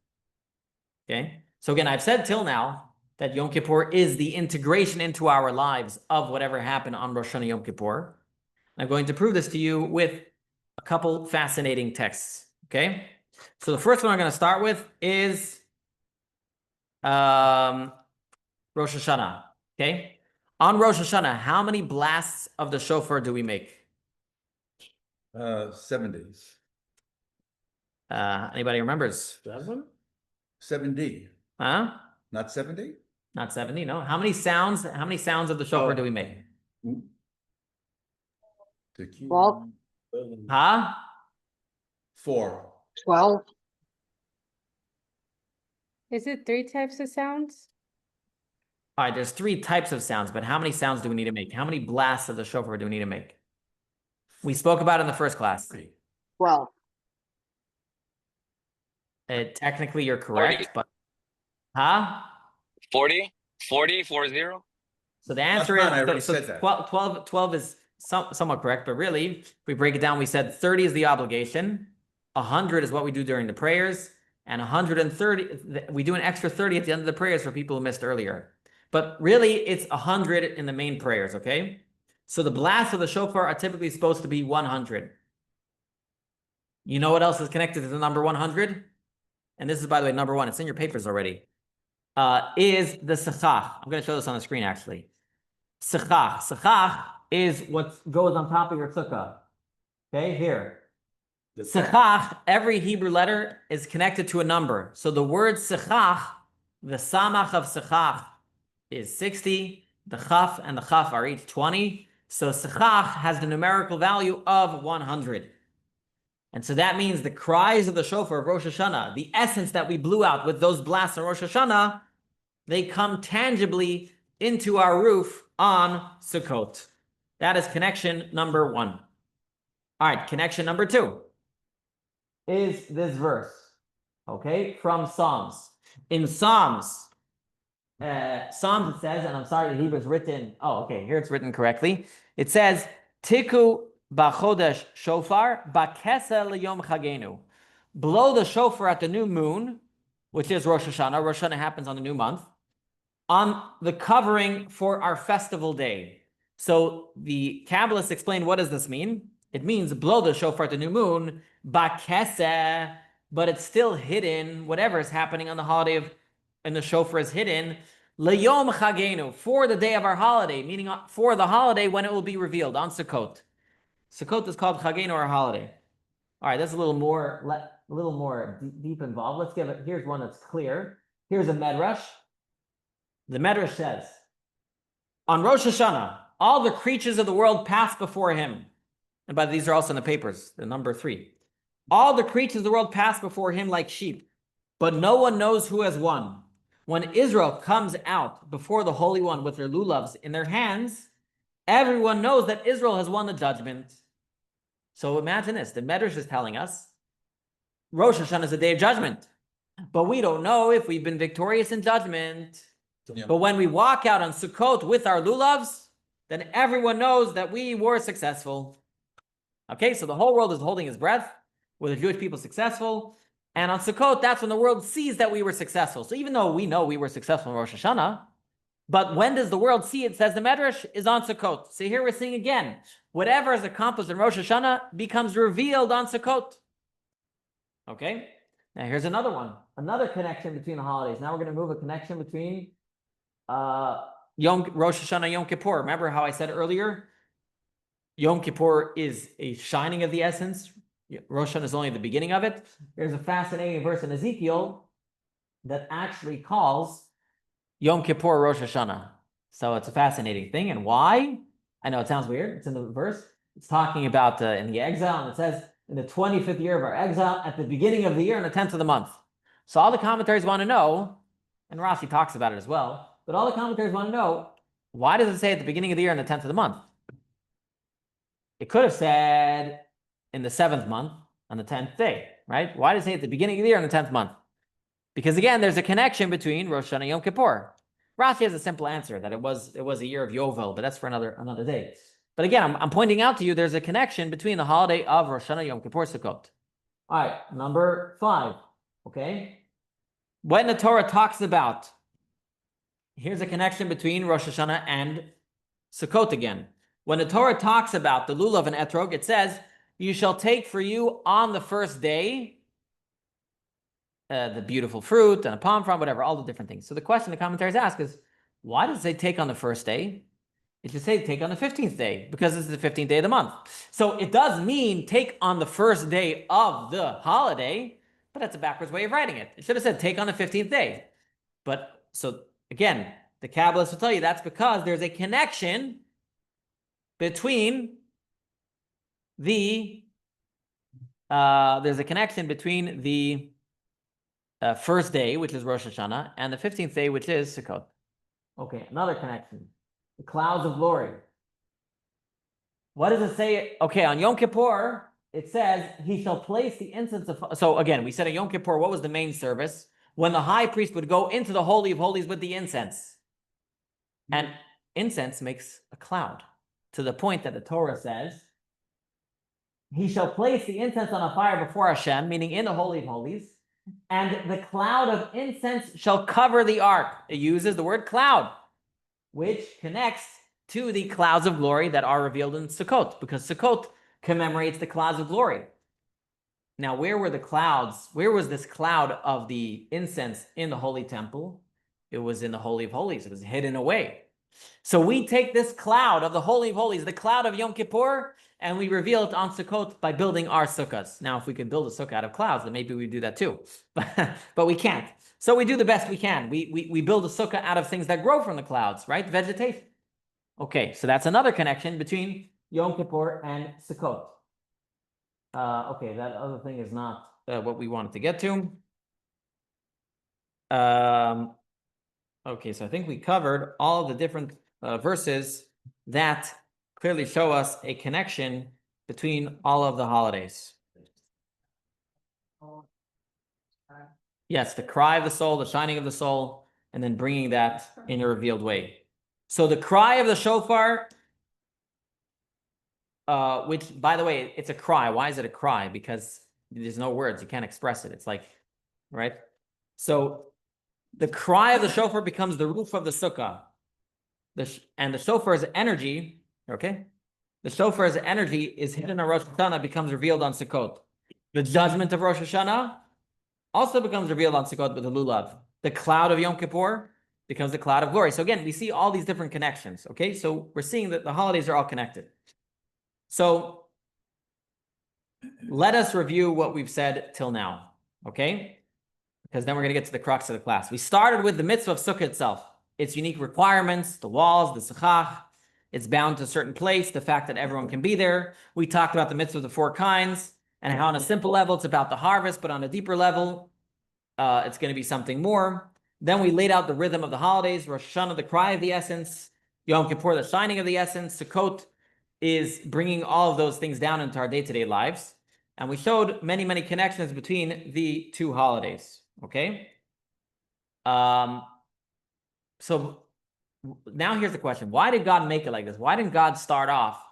Okay? So again, I've said till now that Yom Kippur is the integration into our lives of whatever happened on Rosh Hashanah Yom Kippur. I'm going to prove this to you with a couple fascinating texts. Okay? So the first one I'm going to start with is Rosh Hashanah. Okay? On Rosh Hashanah, how many blasts of the shofar do we make? 70s. Anybody remembers? 70. Huh? Not 70? Not 70, no. How many sounds of the shofar do we make? 12. Huh? 4. 12. Is it 3 types of sounds? All right, there's 3 types of sounds, but how many sounds do we need to make? How many blasts of the shofar do we need to make? We spoke about it in the first class. 12. Technically, you're correct, 40. but... Huh? 40? 40? 40? So the answer That's fine, I is... already So said that. 12 is somewhat correct, but really, if we break it down, we said 30 is the obligation, 100 is what we do during the prayers, and 130, we do an extra 30 at the end of the prayers for people who missed earlier. But really, it's 100 in the main prayers, okay? So the blasts of the shofar are typically supposed to be 100. You know what else is connected to the number 100? And this is, by the way, number 1. It's in your papers already. Is the sukkah. I'm going to show this on the screen, actually. Sukkah. Sukkah is what goes on top of your sukkah. Okay, here. Sukkah, every Hebrew letter is connected to a number. So the word sukkah, the samach of sukkah is 60. The chaf and the chaf are each 20. So sukkah has the numerical value of 100. And so that means the cries of the shofar of Rosh Hashanah, the essence that we blew out with those blasts on Rosh Hashanah, they come tangibly into our roof on Sukkot. That is connection number 1. All right, connection number 2 is this verse, okay, from Psalms. In Psalms it says, and I'm sorry, the Hebrew is written, here it's written correctly. It says, Tiku b'chodesh shofar b'kesa liyom chagenu. Blow the shofar at the new moon, which is Rosh Hashanah. Rosh Hashanah happens on the new month, on the covering for our festival day. So the Kabbalists explain, what does this mean? It means blow the shofar at the new moon, b'kesa, but it's still hidden. Whatever is happening on the holiday and the shofar is hidden. Leyom chagenu, for the day of our holiday, meaning for the holiday when it will be revealed on Sukkot. Sukkot is called chagenu, our holiday. All right, that's a little more deep involved. Let's give it. Here's one that's clear. Here's a Midrash. The Midrash says, on Rosh Hashanah, all the creatures of the world pass before him. And by these are also in the papers, the number 3. All the creatures of the world pass before him like sheep, but no one knows who has won. When Israel comes out before the Holy One with their lulavs in their hands, everyone knows that Israel has won the judgment. So imagine this, the Midrash is telling us, Rosh Hashanah is a day of judgment, but we don't know if we've been victorious in judgment. Yeah. But when we walk out on Sukkot with our lulavs, then everyone knows that we were successful. Okay, so the whole world is holding its breath. Were the Jewish people successful? And on Sukkot, that's when the world sees that we were successful. So even though we know we were successful in Rosh Hashanah, but when does the world see it? Says the Midrash is on Sukkot. So here we're seeing again, whatever is accomplished in Rosh Hashanah becomes revealed on Sukkot. Okay, now here's another one, another connection between the holidays. Now we're going to move a connection between Rosh Hashanah, Yom Kippur. Remember how I said earlier, Yom Kippur is a shining of the essence. Rosh Hashanah is only the beginning of it. There's a fascinating verse in Ezekiel that actually calls Yom Kippur Rosh Hashanah. So it's a fascinating thing. And why? I know it sounds weird. It's in the verse. It's talking about in the exile, and it says, in the 25th year of our exile, at the beginning of the year, and the 10th of the month. So all the commentaries want to know, and Rashi talks about it as well, but all the commentaries want to know, why does it say at the beginning of the year and the 10th of the month? It could have said in the 7th month on the 10th day, right? Why does it say at the beginning of the year on the 10th month? Because again, there's a connection between Rosh Hashanah and Yom Kippur. Rashi has a simple answer that it was a year of Yovel, but that's for another day. But again, I'm pointing out to you, there's a connection between the holiday of Rosh Hashanah, Yom Kippur, Sukkot. All right, number 5, okay? When the Torah talks about, here's a connection between Rosh Hashanah and Sukkot again. When the Torah talks about the lulav and etrog, it says, you shall take for you on the first day the beautiful fruit and a palm frond, whatever, all the different things. So the question the commentaries ask is, why does it say take on the first day? It should say take on the 15th day, because this is the 15th day of the month. So it does mean take on the first day of the holiday, but that's a backwards way of writing it. It should have said take on the 15th day. But so again, the Kabbalists will tell you that's because there's a connection between the first day, which is Rosh Hashanah, and the 15th day, which is Sukkot. Okay, another connection. The clouds of glory. What does it say? Okay, on Yom Kippur, it says, he shall place the incense of... So again, we said at Yom Kippur, what was the main service? When the high priest would go into the Holy of Holies with the incense. And incense makes a cloud, to the point that the Torah says, he shall place the incense on a fire before Hashem, meaning in the Holy of Holies, and the cloud of incense shall cover the ark. It uses the word cloud, which connects to the clouds of glory that are revealed in Sukkot, because Sukkot commemorates the clouds of glory. Now, where were the clouds? Where was this cloud of the incense in the Holy Temple? It was in the Holy of Holies. It was hidden away. So we take this cloud of the Holy of Holies, the cloud of Yom Kippur, and we reveal it on Sukkot by building our sukkahs. Now, if we could build a sukkah out of clouds, then maybe we do that too. But we can't. So we do the best we can. We build a sukkah out of things that grow from the clouds, right? Vegetation. Okay, so that's another connection between Yom Kippur and Sukkot. Okay, that other thing is not what we wanted to get to. Okay, so I think we covered all of the different verses that clearly show us a connection between all of the holidays. Yes, the cry of the soul, the shining of the soul, and then bringing that in a revealed way. So the cry of the shofar, which, by the way, it's a cry. Why is it a cry? Because there's no words. You can't express it. It's like, right? So the cry of the shofar becomes the roof of the sukkah. And the shofar's energy, okay? The shofar's energy is hidden on Rosh Hashanah, becomes revealed on Sukkot. The judgment of Rosh Hashanah also becomes revealed on Sukkot with the lulav. The cloud of Yom Kippur becomes the cloud of glory. So again, we see all these different connections, okay? So we're seeing that the holidays are all connected. So let us review what we've said till now, okay? Because then we're going to get to the crux of the class. We started with the mitzvah of sukkah itself, its unique requirements, the walls, the sukkah, it's bound to a certain place, the fact that everyone can be there. We talked about the mitzvah of the 4 kinds and how on a simple level it's about the harvest, but on a deeper level, it's going to be something more. Then we laid out the rhythm of the holidays, Rosh Hashanah, the cry of the essence, Yom Kippur, the shining of the essence, Sukkot is bringing all of those things down into our day-to-day lives. And we showed many, many connections between the 2 holidays, okay? So now here's the question. Why did God make it like this? Why didn't God start off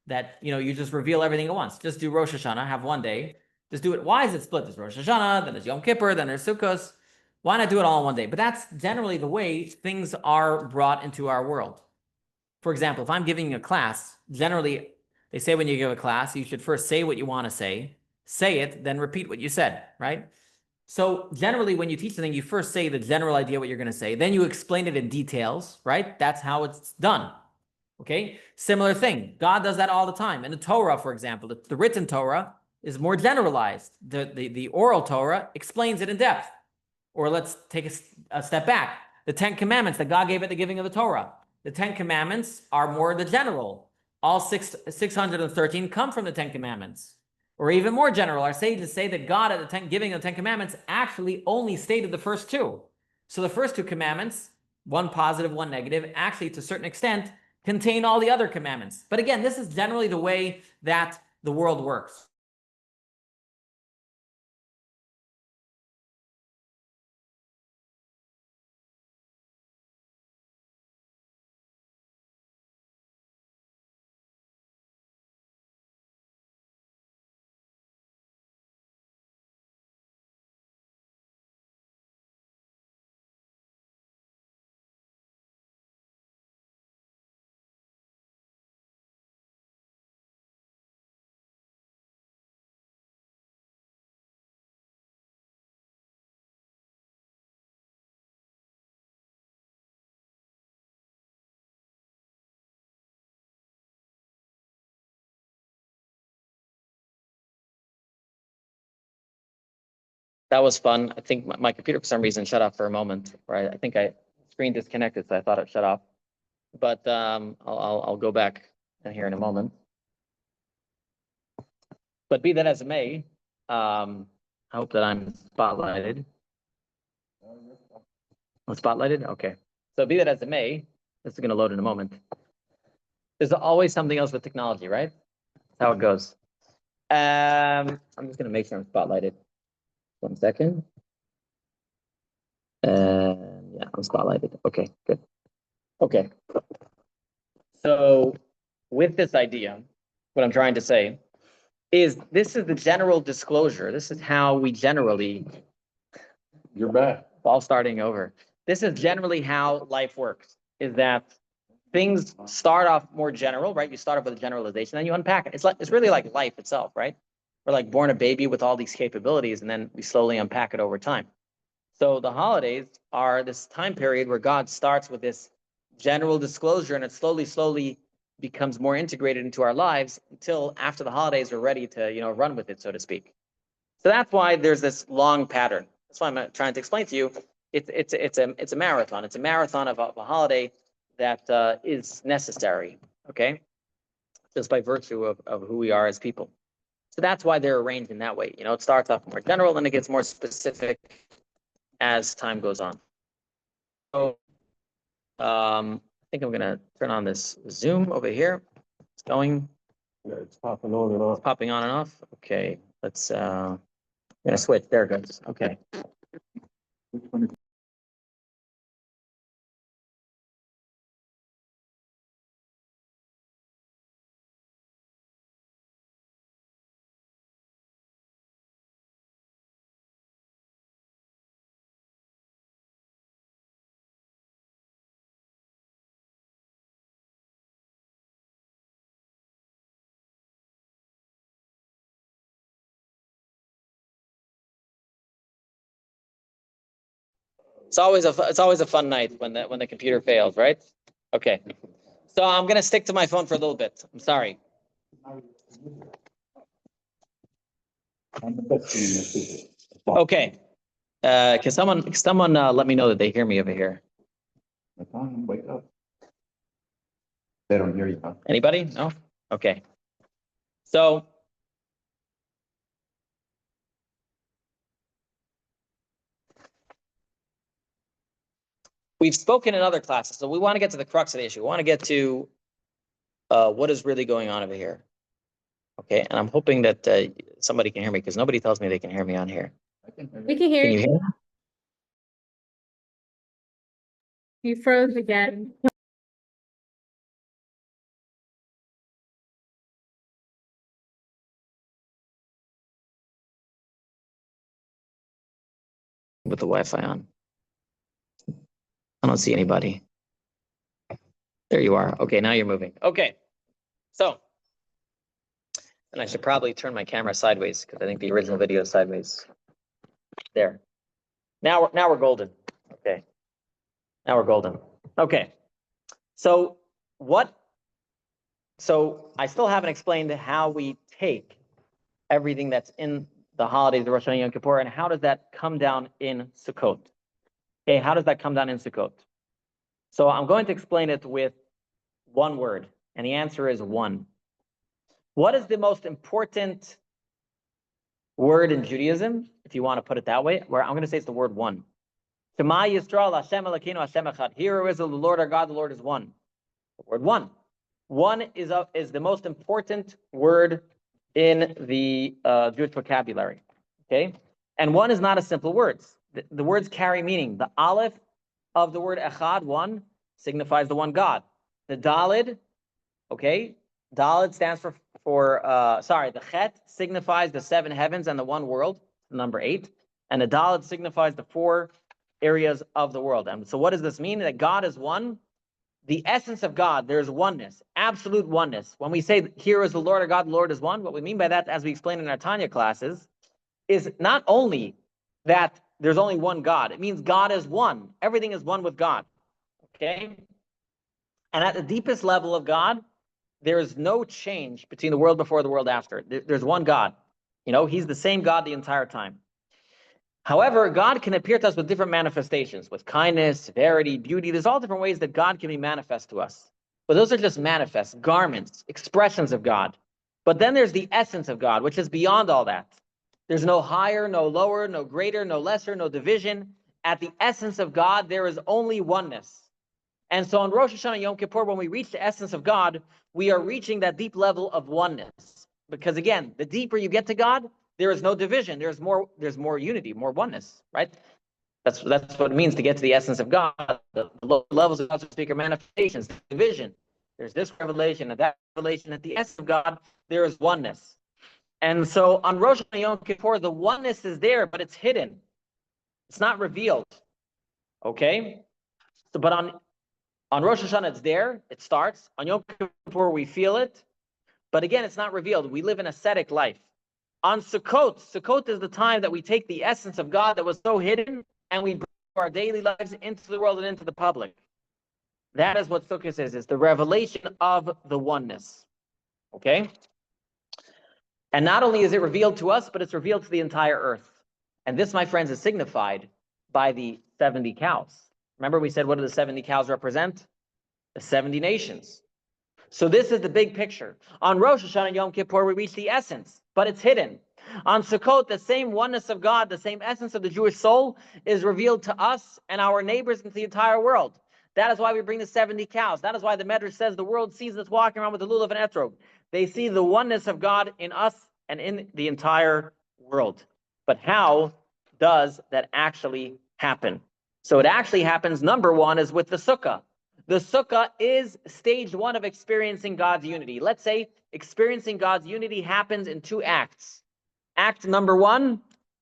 that, you just reveal everything at once? Just do Rosh Hashanah, have one day. Just do it. Why is it split? There's Rosh Hashanah, then there's Yom Kippur, then there's Sukkos. Why not do it all in one day? But that's generally the way things are brought into our world. For example, if I'm giving a class, generally they say when you give a class, you should first say what you want to say it, then repeat what you said, right? So generally when you teach something, you first say the general idea what you're going to say, then you explain it in details, right? That's how it's done. Okay? Similar thing. God does that all the time. In the Torah, for example, the written Torah is more generalized. The oral Torah explains it in depth. Or let's take a step back. The 10 commandments that God gave at the giving of the Torah. The 10 commandments are more the general. All 613 come from the 10 commandments. Or even more general, our sages say that God at the giving of the 10 commandments actually only stated the first 2. So the first 2 commandments, one positive, one negative, actually to a certain extent contain all the other commandments. But again, this is generally the way that the world works. That was fun. I think my computer for some reason shut off for a moment, right? I think screen disconnected, so I thought it shut off. But I'll go back here in a moment. But be that as it may, I hope that I'm spotlighted. I'm spotlighted? Okay. So be that as it may, this is going to load in a moment. There's always something else with technology, right? That's how it goes. I'm just going to make sure I'm spotlighted. 1 second. Yeah, I'm spotlighted. Okay, good. Okay. So with this idea, what I'm trying to say is this is the general disclosure. This is how we generally. You're back. All starting over. This is generally how life works, is that things start off more general, right? You start off with a generalization, then you unpack it. It's really like life itself, right? We're like born a baby with all these capabilities, and then we slowly unpack it over time. So the holidays are this time period where God starts with this general disclosure, and it slowly becomes more integrated into our lives until after the holidays we're ready to, run with it, so to speak. So that's why there's this long pattern. That's why I'm trying to explain to you. It's a marathon. It's a marathon of a holiday that is necessary. Okay, just by virtue of who we are as people. So that's why they're arranged in that way. It starts off more general, then it gets more specific as time goes on. So I think I'm gonna turn on this Zoom over here. It's going. Yeah, it's popping on and off. It's popping on and off. Okay, let's. I'm gonna switch. There it goes. Okay. It's always a fun night when the computer fails, right? Okay. So I'm gonna stick to my phone for a little bit. I'm sorry. Okay. Can someone let me know that they hear me over here? Wake up. They don't hear you. Huh? Anybody? No? Okay. So we've spoken in other classes, so we want to get to the crux of the issue. We want to get to what is really going on over here. Okay, and I'm hoping that somebody can hear me because nobody tells me they can hear me on here. We can hear Can you you. hear me? You froze again. With the Wi-Fi on. I don't see anybody. There you are. Okay, now you're moving. Okay, so, and I should probably turn my camera sideways because I think the original video is sideways. There. Now we're golden. Okay. Now we're golden. Okay. So I still haven't explained how we take everything that's in the holidays, the Rosh Hashanah, Yom Kippur, and how does that come down in Sukkot? Okay, how does that come down in Sukkot? So I'm going to explain it with one word, and the answer is one. What is the most important word in Judaism, if you want to put it that way? Where I'm going to say it's the word one. Shema Yisrael, Hashem Elokeinu, Hashem Echad. Hear, Israel, the Lord our God, the Lord is one. The word one. One is the most important word in the Jewish vocabulary. Okay, and one is not a simple word. The words carry meaning. The aleph of the word echad, one, signifies the one God. The dalid, okay, dalid stands for the chet signifies the seven heavens and the one world, number 8, and the dalid signifies the 4 areas of the world. And so what does this mean? That God is one. The essence of God, there's oneness, absolute oneness. When we say, here is the Lord our God, the Lord is one, what we mean by that, as we explained in our Tanya classes, is not only that there's only one God, it means God is one. Everything is one with God, okay? And at the deepest level of God, there is no change between the world before the world after. There's one God. You know, he's the same God the entire time. However, God can appear to us with different manifestations, with kindness, severity, beauty. There's all different ways that God can be manifest to us. But those are just manifests, garments, expressions of God. But then there's the essence of God, which is beyond all that. There's no higher, no lower, no greater, no lesser, no division. At the essence of God, there is only oneness. And so on Rosh Hashanah Yom Kippur, when we reach the essence of God, we are reaching that deep level of oneness. Because again, the deeper you get to God, there is no division. There's more unity, more oneness, right? That's what it means to get to the essence of God. The lower levels of God's speaker manifestations, division. There's this revelation and that revelation. At the essence of God, there is oneness. And so on Rosh Hashanah Yom Kippur, the oneness is there, but it's hidden. It's not revealed. Okay? So, but on Rosh Hashanah, it's there. It starts. On Yom Kippur, we feel it. But again, it's not revealed. We live an ascetic life. On Sukkot is the time that we take the essence of God that was so hidden and we bring our daily lives into the world and into the public. That is what Sukkot is the revelation of the oneness. Okay? And not only is it revealed to us, but it's revealed to the entire earth. And this, my friends, is signified by the 70 cows. Remember we said, what do the 70 cows represent? The 70 nations. So this is the big picture. On Rosh Hashanah Yom Kippur, we reach the essence, but it's hidden. On Sukkot, the same oneness of God, the same essence of the Jewish soul is revealed to us and our neighbors and to the entire world. That is why we bring the 70 cows. That is why the Midrash says the world sees us walking around with the lulav and etrog. They see the oneness of God in us and in the entire world. But how does that actually happen? So it actually happens, number one, is with the sukkah. The sukkah is stage 1 of experiencing God's unity. Let's say experiencing God's unity happens in 2 acts. Act number 1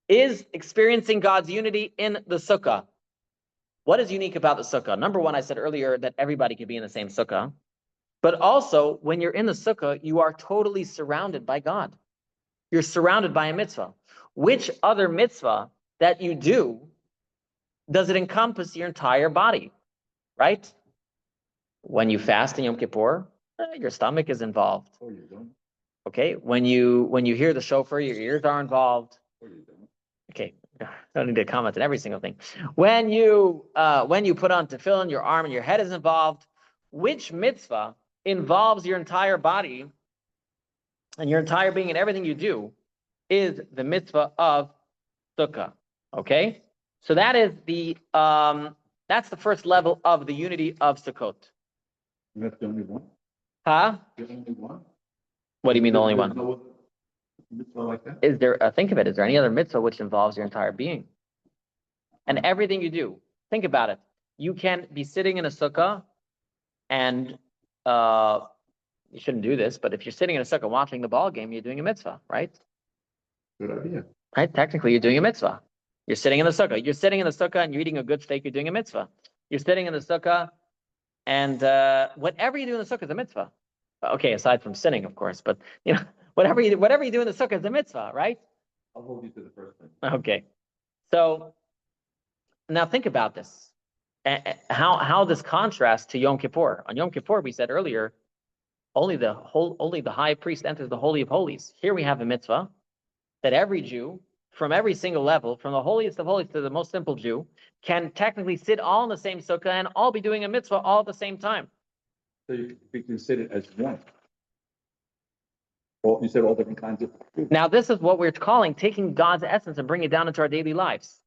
is experiencing God's unity in the sukkah. What is unique about the sukkah? Number 1, I said earlier that everybody can be in the same sukkah. But also, when you're in the sukkah, you are totally surrounded by God. You're surrounded by a mitzvah. Which other mitzvah that you do does it encompass your entire body, right? When you fast in Yom Kippur, your stomach is involved. Oh, you don't? Okay, when you hear the shofar, your ears are involved. Oh, you don't? Okay, I don't need to comment on every single thing. When you put on tefillin, your arm and your head is involved. Which mitzvah involves your entire body and your entire being and everything you do is the mitzvah of sukkah. Okay, so that is that's the first level of the unity of Sukkot. That's the only one? Huh? The only one? What do you mean the only There's one? no other mitzvah like that? Is there, think of it, is there any other mitzvah which involves your entire being? And everything you do, think about it. You can be sitting in a sukkah and you shouldn't do this, but if you're sitting in a sukkah watching the ball game, you're doing a mitzvah, right? Good idea. Right? Technically, you're doing a mitzvah. You're sitting in the sukkah. You're sitting in the sukkah and you're eating a good steak, you're doing a mitzvah. You're sitting in the sukkah and whatever you do in the sukkah is a mitzvah. Okay, aside from sinning, of course, but you know, whatever you do in the sukkah is a mitzvah, right? I'll hold you to the first thing. Okay. So now think about this. How this contrasts to Yom Kippur. On Yom Kippur, we said earlier, only the high priest enters the Holy of Holies. Here we have a mitzvah that every Jew, from every single level, from the holiest of holies to the most simple Jew, can technically sit all in the same sukkah and all be doing a mitzvah all at the same time. So you can be considered as one. Well, you said all different kinds of. Now, this is what we're calling taking God's essence and bringing it down into our daily lives.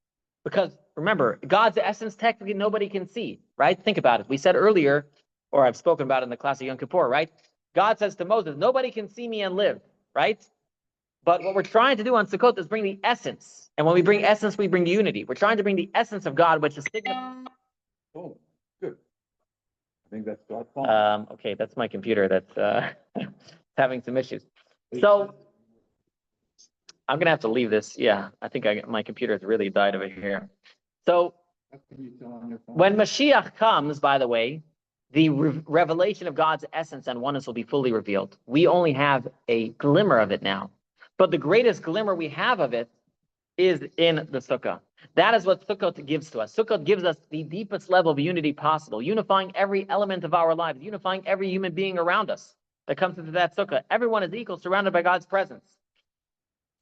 Because remember, God's essence technically nobody can see, right? Think about it. We said earlier, or I've spoken about it in the class of Yom Kippur, right? God says to Moses, nobody can see me and live, right? But what we're trying to do on Sukkot is bring the essence. And when we bring essence, we bring unity. We're trying to bring the essence of God, which is signified. Oh, good. I think that's God's phone. Okay, that's my computer that's having some issues. So I'm gonna have to leave this. Yeah, I think my computer has really died over here. So How can you tell on your phone? when Mashiach comes, by the way, the revelation of God's essence and oneness will be fully revealed. We only have a glimmer of it now. But the greatest glimmer we have of it is in the sukkah. That is what Sukkot gives to us. Sukkot gives us the deepest level of unity possible, unifying every element of our lives, unifying every human being around us that comes into that sukkah. Everyone is equal, surrounded by God's presence.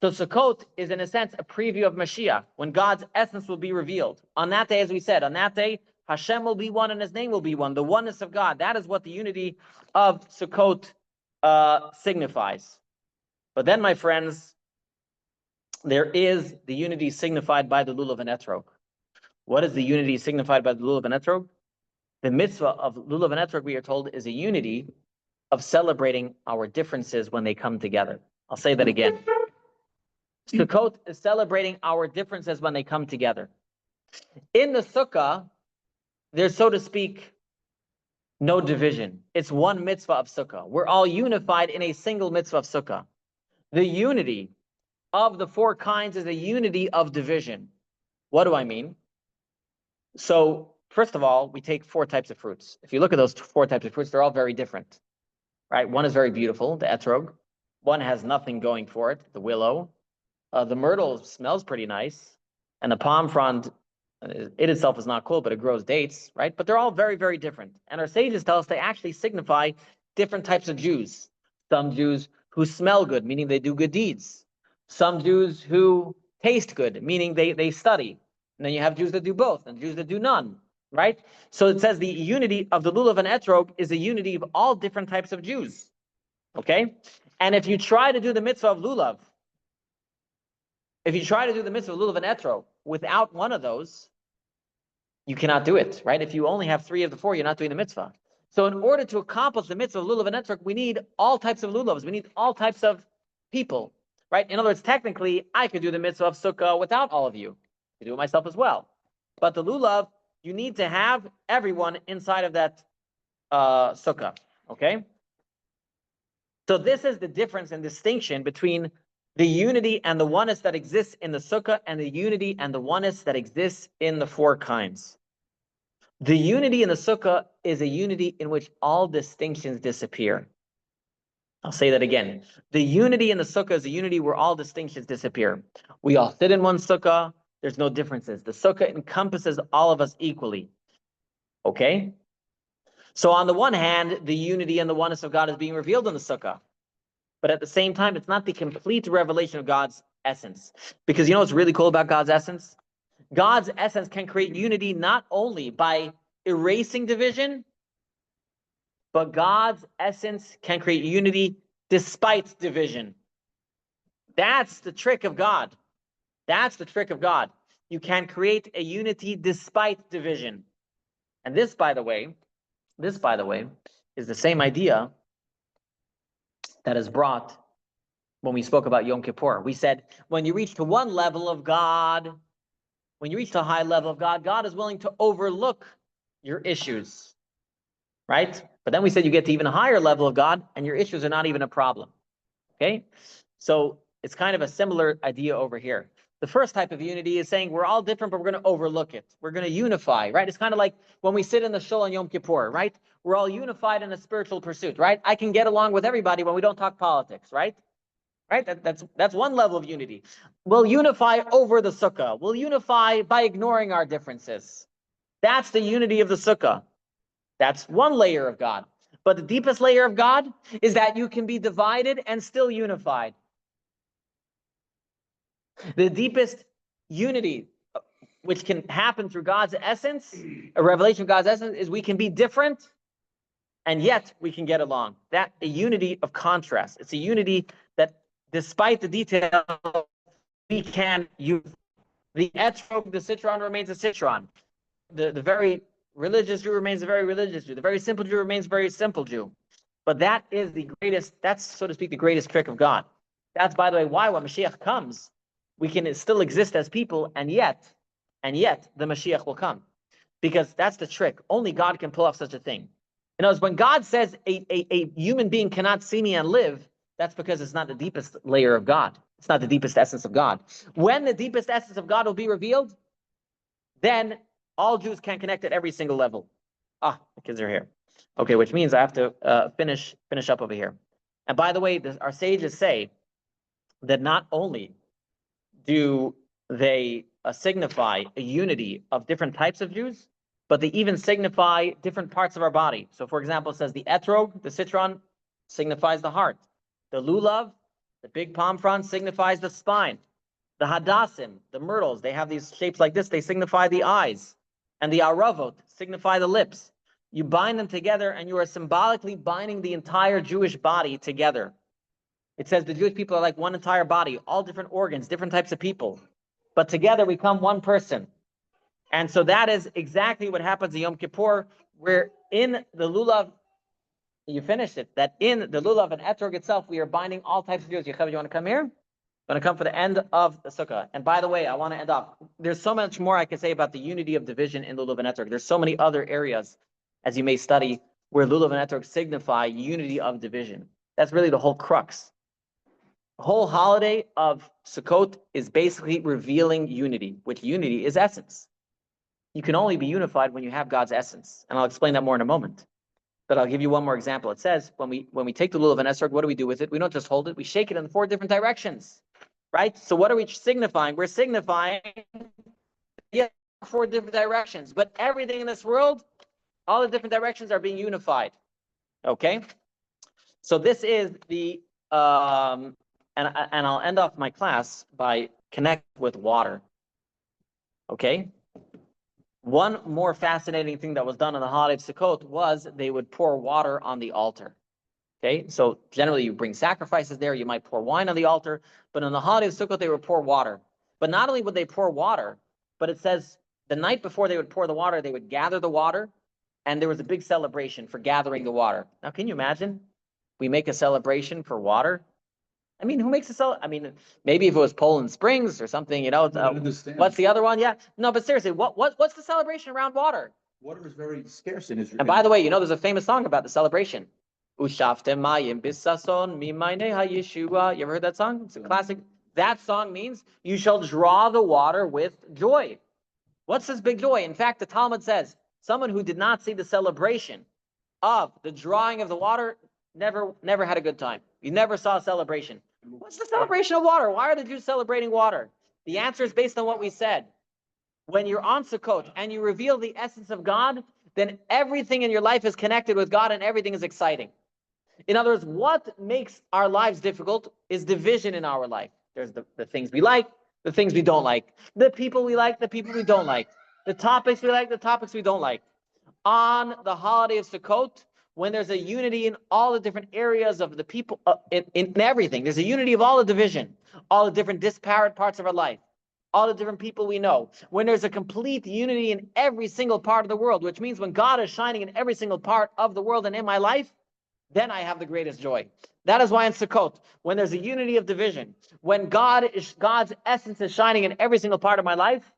So Sukkot is, in a sense, a preview of Mashiach, when God's essence will be revealed. On that day, as we said, on that day, Hashem will be one and his name will be one, the oneness of God. That is what the unity of Sukkot signifies. But then, my friends, there is the unity signified by the lulav and etrog. What is the unity signified by the lulav and etrog? The mitzvah of lulav and etrog, we are told, is a unity of celebrating our differences when they come together. I'll say that again. Sukkot is celebrating our differences when they come together. In the sukkah, there's, so to speak, no division. It's one mitzvah of sukkah. We're all unified in a single mitzvah of sukkah. The unity of the four kinds is a unity of division. What do I mean? So, first of all, we take four types of fruits. If you look at those four types of fruits, they're all very different, right? One is very beautiful, the etrog. One has nothing going for it, the willow. The myrtle smells pretty nice. And the palm frond, it itself is not cool, but it grows dates, right? But they're all very, very different. And our sages tell us they actually signify different types of Jews. Some Jews who smell good, meaning they do good deeds. Some Jews who taste good, meaning they study. And then you have Jews that do both and Jews that do none, right? So it says the unity of the lulav and etrog is a unity of all different types of Jews, okay? And if you try to do the mitzvah of lulav, if you try to do the mitzvah of lulav and etrog without one of those, you cannot do it, right? If you only have three of the four, you're not doing the mitzvah. So in order to accomplish the mitzvah of lulav and etrog, we need all types of lulavs. We need all types of people, right? In other words, technically, I could do the mitzvah of sukkah without all of you. I could do it myself as well. But the lulav, you need to have everyone inside of that sukkah, okay? So this is the difference and distinction between the unity and the oneness that exists in the sukkah and the unity and the oneness that exists in the four kinds. The unity in the sukkah is a unity in which all distinctions disappear. I'll say that again. The unity in the sukkah is a unity where all distinctions disappear. We all sit in one sukkah. There's no differences. The sukkah encompasses all of us equally. Okay? So on the one hand, the unity and the oneness of God is being revealed in the sukkah. But at the same time, it's not the complete revelation of God's essence. Because you know what's really cool about God's essence? God's essence can create unity not only by erasing division, but God's essence can create unity despite division. That's the trick of God. That's the trick of God. You can create a unity despite division. And this, by the way, is the same idea that is brought when we spoke about Yom Kippur. We said, when you reach to one level of God, when you reach to a high level of God, God is willing to overlook your issues, right? But then we said you get to even a higher level of God and your issues are not even a problem, okay? So it's kind of a similar idea over here. The first type of unity is saying we're all different, but we're going to overlook it. We're going to unify, right? It's kind of like when we sit in the shul on Yom Kippur, right? We're all unified in a spiritual pursuit, right? I can get along with everybody when we don't talk politics, right? Right? That's one level of unity. We'll unify over the sukkah. We'll unify by ignoring our differences. That's the unity of the sukkah. That's one layer of God. But the deepest layer of God is that you can be divided and still unified. The deepest unity, which can happen through God's essence, a revelation of God's essence, is we can be different and yet we can get along. That a unity of contrast. It's a unity that despite the detail, we can use. The etrog, the citron remains a citron. The very religious Jew remains a very religious Jew. The very simple Jew remains a very simple Jew. But that is the greatest, that's, so to speak, the greatest trick of God. That's, by the way, why when Mashiach comes, we can still exist as people, and yet the Mashiach will come. Because that's the trick. Only God can pull off such a thing. In other words, when God says a human being cannot see me and live, that's because it's not the deepest layer of God. It's not the deepest essence of God. When the deepest essence of God will be revealed, then all Jews can connect at every single level. Ah, the kids are here. Okay, which means I have to finish up over here. And by the way, our sages say that not only do they signify a unity of different types of Jews, but they even signify different parts of our body. So for example, it says the etrog, the citron, signifies the heart. The lulav, the big palm frond, signifies the spine. The hadassim, the myrtles, they have these shapes like this, they signify the eyes. And the aravot signify the lips. You bind them together and you are symbolically binding the entire Jewish body together. It says the Jewish people are like one entire body, all different organs, different types of people. But together we become one person. And so that is exactly what happens in Yom Kippur, where in the lulav, you finished it, that in the lulav and etrog itself, we are binding all types of Jews. Yocheved, you want to come here? I'm going to come for the end of the sukkah. And by the way, I want to end off. There's so much more I can say about the unity of division in lulav and etrog. There's so many other areas, as you may study, where lulav and etrog signify unity of division. That's really the whole crux. The whole holiday of Sukkot is basically revealing unity, which unity is essence. You can only be unified when you have God's essence. And I'll explain that more in a moment. But I'll give you one more example. It says, when we take the lulav and etrog, what do we do with it? We don't just hold it, we shake it in 4 different directions. Right? So what are we signifying? We're signifying 4 different directions. But everything in this world, all the different directions are being unified. Okay? So this is the and I'll end off my class by connect with water. Okay? One more fascinating thing that was done on the holiday of Sukkot was they would pour water on the altar. Okay? So generally you bring sacrifices there, you might pour wine on the altar, but on the holiday of Sukkot they would pour water. But not only would they pour water, but it says the night before they would pour the water, they would gather the water, and there was a big celebration for gathering the water. Now, can you imagine? We make a celebration for water. I mean, who makes a cell? I mean, maybe if it was Poland Springs or something, you know. What's the other one? Yeah. No, but seriously, what's the celebration around water? Water is very scarce in Israel. And by the way, you know, there's a famous song about the celebration. Ushaftem mayim bisason mimayne hayeshua. You ever heard that song? It's a classic. That song means you shall draw the water with joy. What's this big joy? In fact, the Talmud says someone who did not see the celebration of the drawing of the water never had a good time. You never saw a celebration. What's the celebration of water? Why are the Jews celebrating water? The answer is based on what we said. when you're on Sukkot and you reveal the essence of God, then everything in your life is connected with God and everything is exciting. In other words, what makes our lives difficult is division in our life. There's the things we like, the things we don't like, the people we like, the people we don't like, the topics we like, the topics we don't like. On the holiday of Sukkot, when there's a unity in all the different areas of the people, in everything, there's a unity of all the division, all the different disparate parts of our life, all the different people we know. When there's a complete unity in every single part of the world, which means when God is shining in every single part of the world and in my life, then I have the greatest joy. That is why in Sukkot, when there's a unity of division, when God's essence is shining in every single part of my life,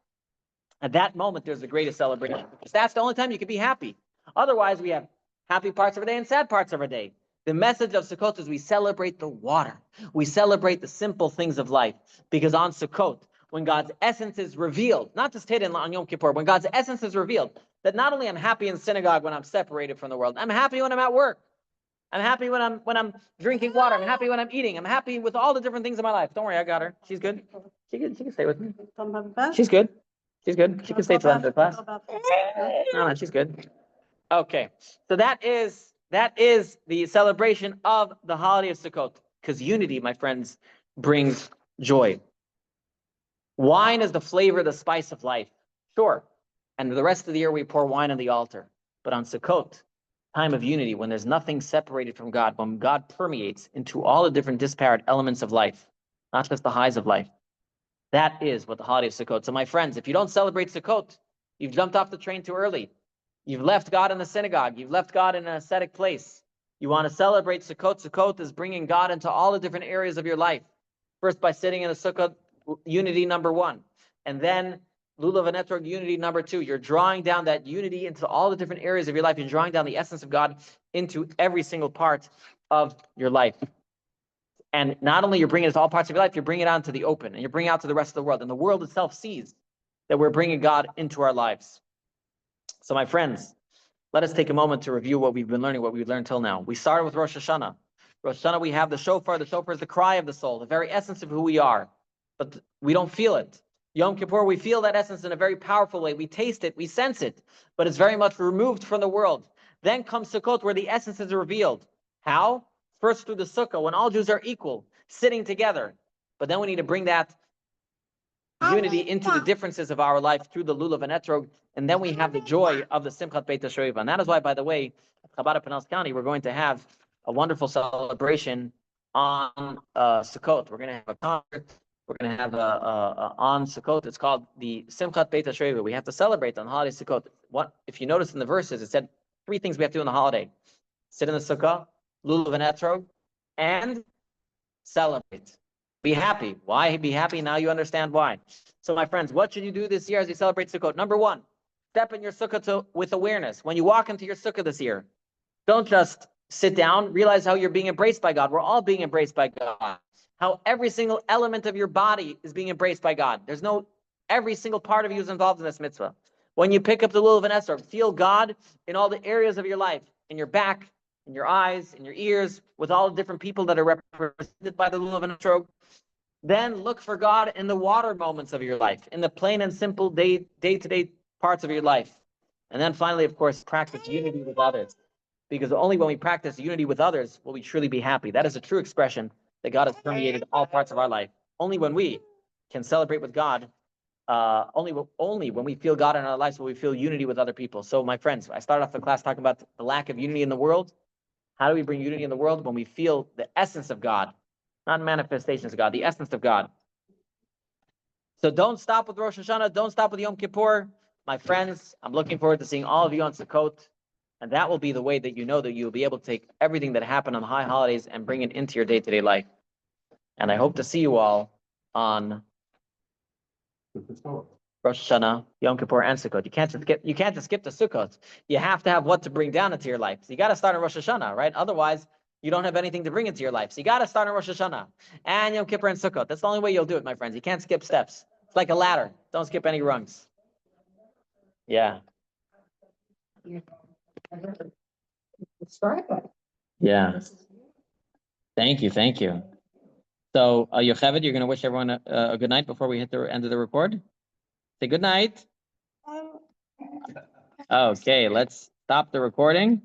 at that moment there's the greatest celebration. Because that's the only time you can be happy. Otherwise, we have happy parts of our day and sad parts of our day. The message of Sukkot is we celebrate the water. We celebrate the simple things of life. Because on Sukkot, when God's essence is revealed, not just hidden on Yom Kippur, when God's essence is revealed, that not only I'm happy in synagogue when I'm separated from the world, I'm happy when I'm at work. I'm happy when I'm drinking water. I'm happy when I'm eating. I'm happy with all the different things in my life. Don't worry, I got her. She's good. She can stay with me. She's good. She's good. She can stay till the end of the class. No, she's good. Okay, so that is the celebration of the holiday of Sukkot, because unity, my friends, brings joy. Wine is the flavor, the spice of life. Sure, and the rest of the year we pour wine on the altar. But on Sukkot, time of unity, when there's nothing separated from God, when God permeates into all the different disparate elements of life, not just the highs of life. That is what the holiday of Sukkot. So my friends, if you don't celebrate Sukkot, you've jumped off the train too early. You've left God in the synagogue. You've left God in an ascetic place. You want to celebrate Sukkot. Sukkot is bringing God into all the different areas of your life. First, by sitting in a sukkah, unity number one. And then lulav and etrog, unity number two. You're drawing down that unity into all the different areas of your life. You're drawing down the essence of God into every single part of your life. And not only you're bringing it to all parts of your life, you're bringing it out into the open, and you're bringing it out to the rest of the world. And the world itself sees that we're bringing God into our lives. So my friends, let us take a moment to review what we've been learning, what we've learned till now. We started with Rosh Hashanah. Rosh Hashanah, we have the shofar. The shofar is the cry of the soul, the very essence of who we are. But we don't feel it. Yom Kippur, we feel that essence in a very powerful way. We taste it, we sense it, but it's very much removed from the world. Then comes Sukkot, where the essence is revealed. How? First through the sukkah, when all Jews are equal, sitting together. But then we need to bring that unity into the differences of our life through the lulav and etrog, and then we have the joy of the Simchat Beit HaShoeva. And that is why, by the way, at Chabad Pinchas County, we're going to have a wonderful celebration on Sukkot. We're going to have a concert. We're going to have on Sukkot. It's called the Simchat Beit HaShoeva. We have to celebrate on the holiday Sukkot. What if you notice in the verses, it said 3 things we have to do on the holiday: sit in the sukkah, lulav and etrog, and celebrate. Be happy. Why be happy? Now you understand why. So my friends, what should you do this year as you celebrate Sukkot? Number 1, step in your sukkah with awareness. When you walk into your sukkah this year, don't just sit down. Realize how you're being embraced by God. We're all being embraced by God. How every single element of your body is being embraced by God. Every single part of you is involved in this mitzvah. When you pick up the lulav and esrog, feel God in all the areas of your life, in your back, in your eyes, in your ears, with all the different people that are represented by the lulav and esrog. Then look for God in the water moments of your life, in the plain and simple day-to-day parts of your life. And then finally, of course, practice unity with others. Because only when we practice unity with others will we truly be happy. That is a true expression that God has permeated all parts of our life. Only when we can celebrate with God, only when we feel God in our lives will we feel unity with other people. So my friends, I started off the class talking about the lack of unity in the world. How do we bring unity in the world? When we feel the essence of God, not manifestations of God, the essence of God. So don't stop with Rosh Hashanah. Don't stop with Yom Kippur. My friends, I'm looking forward to seeing all of you on Sukkot. And that will be the way that you know that you'll be able to take everything that happened on the high holidays and bring it into your day-to-day life. And I hope to see you all on Rosh Hashanah, Yom Kippur, and Sukkot. You can't just skip the Sukkot. You have to have what to bring down into your life. So you got to start on Rosh Hashanah, right? Otherwise, you don't have anything to bring into your life. So you got to start on Rosh Hashanah and Yom Kippur and Sukkot. That's the only way you'll do it, my friends. You can't skip steps. It's like a ladder. Don't skip any rungs. Yeah. Yeah. Thank you. So, Yocheved, you're going to wish everyone a good night before we hit the end of the record? Say good night. Okay, let's stop the recording.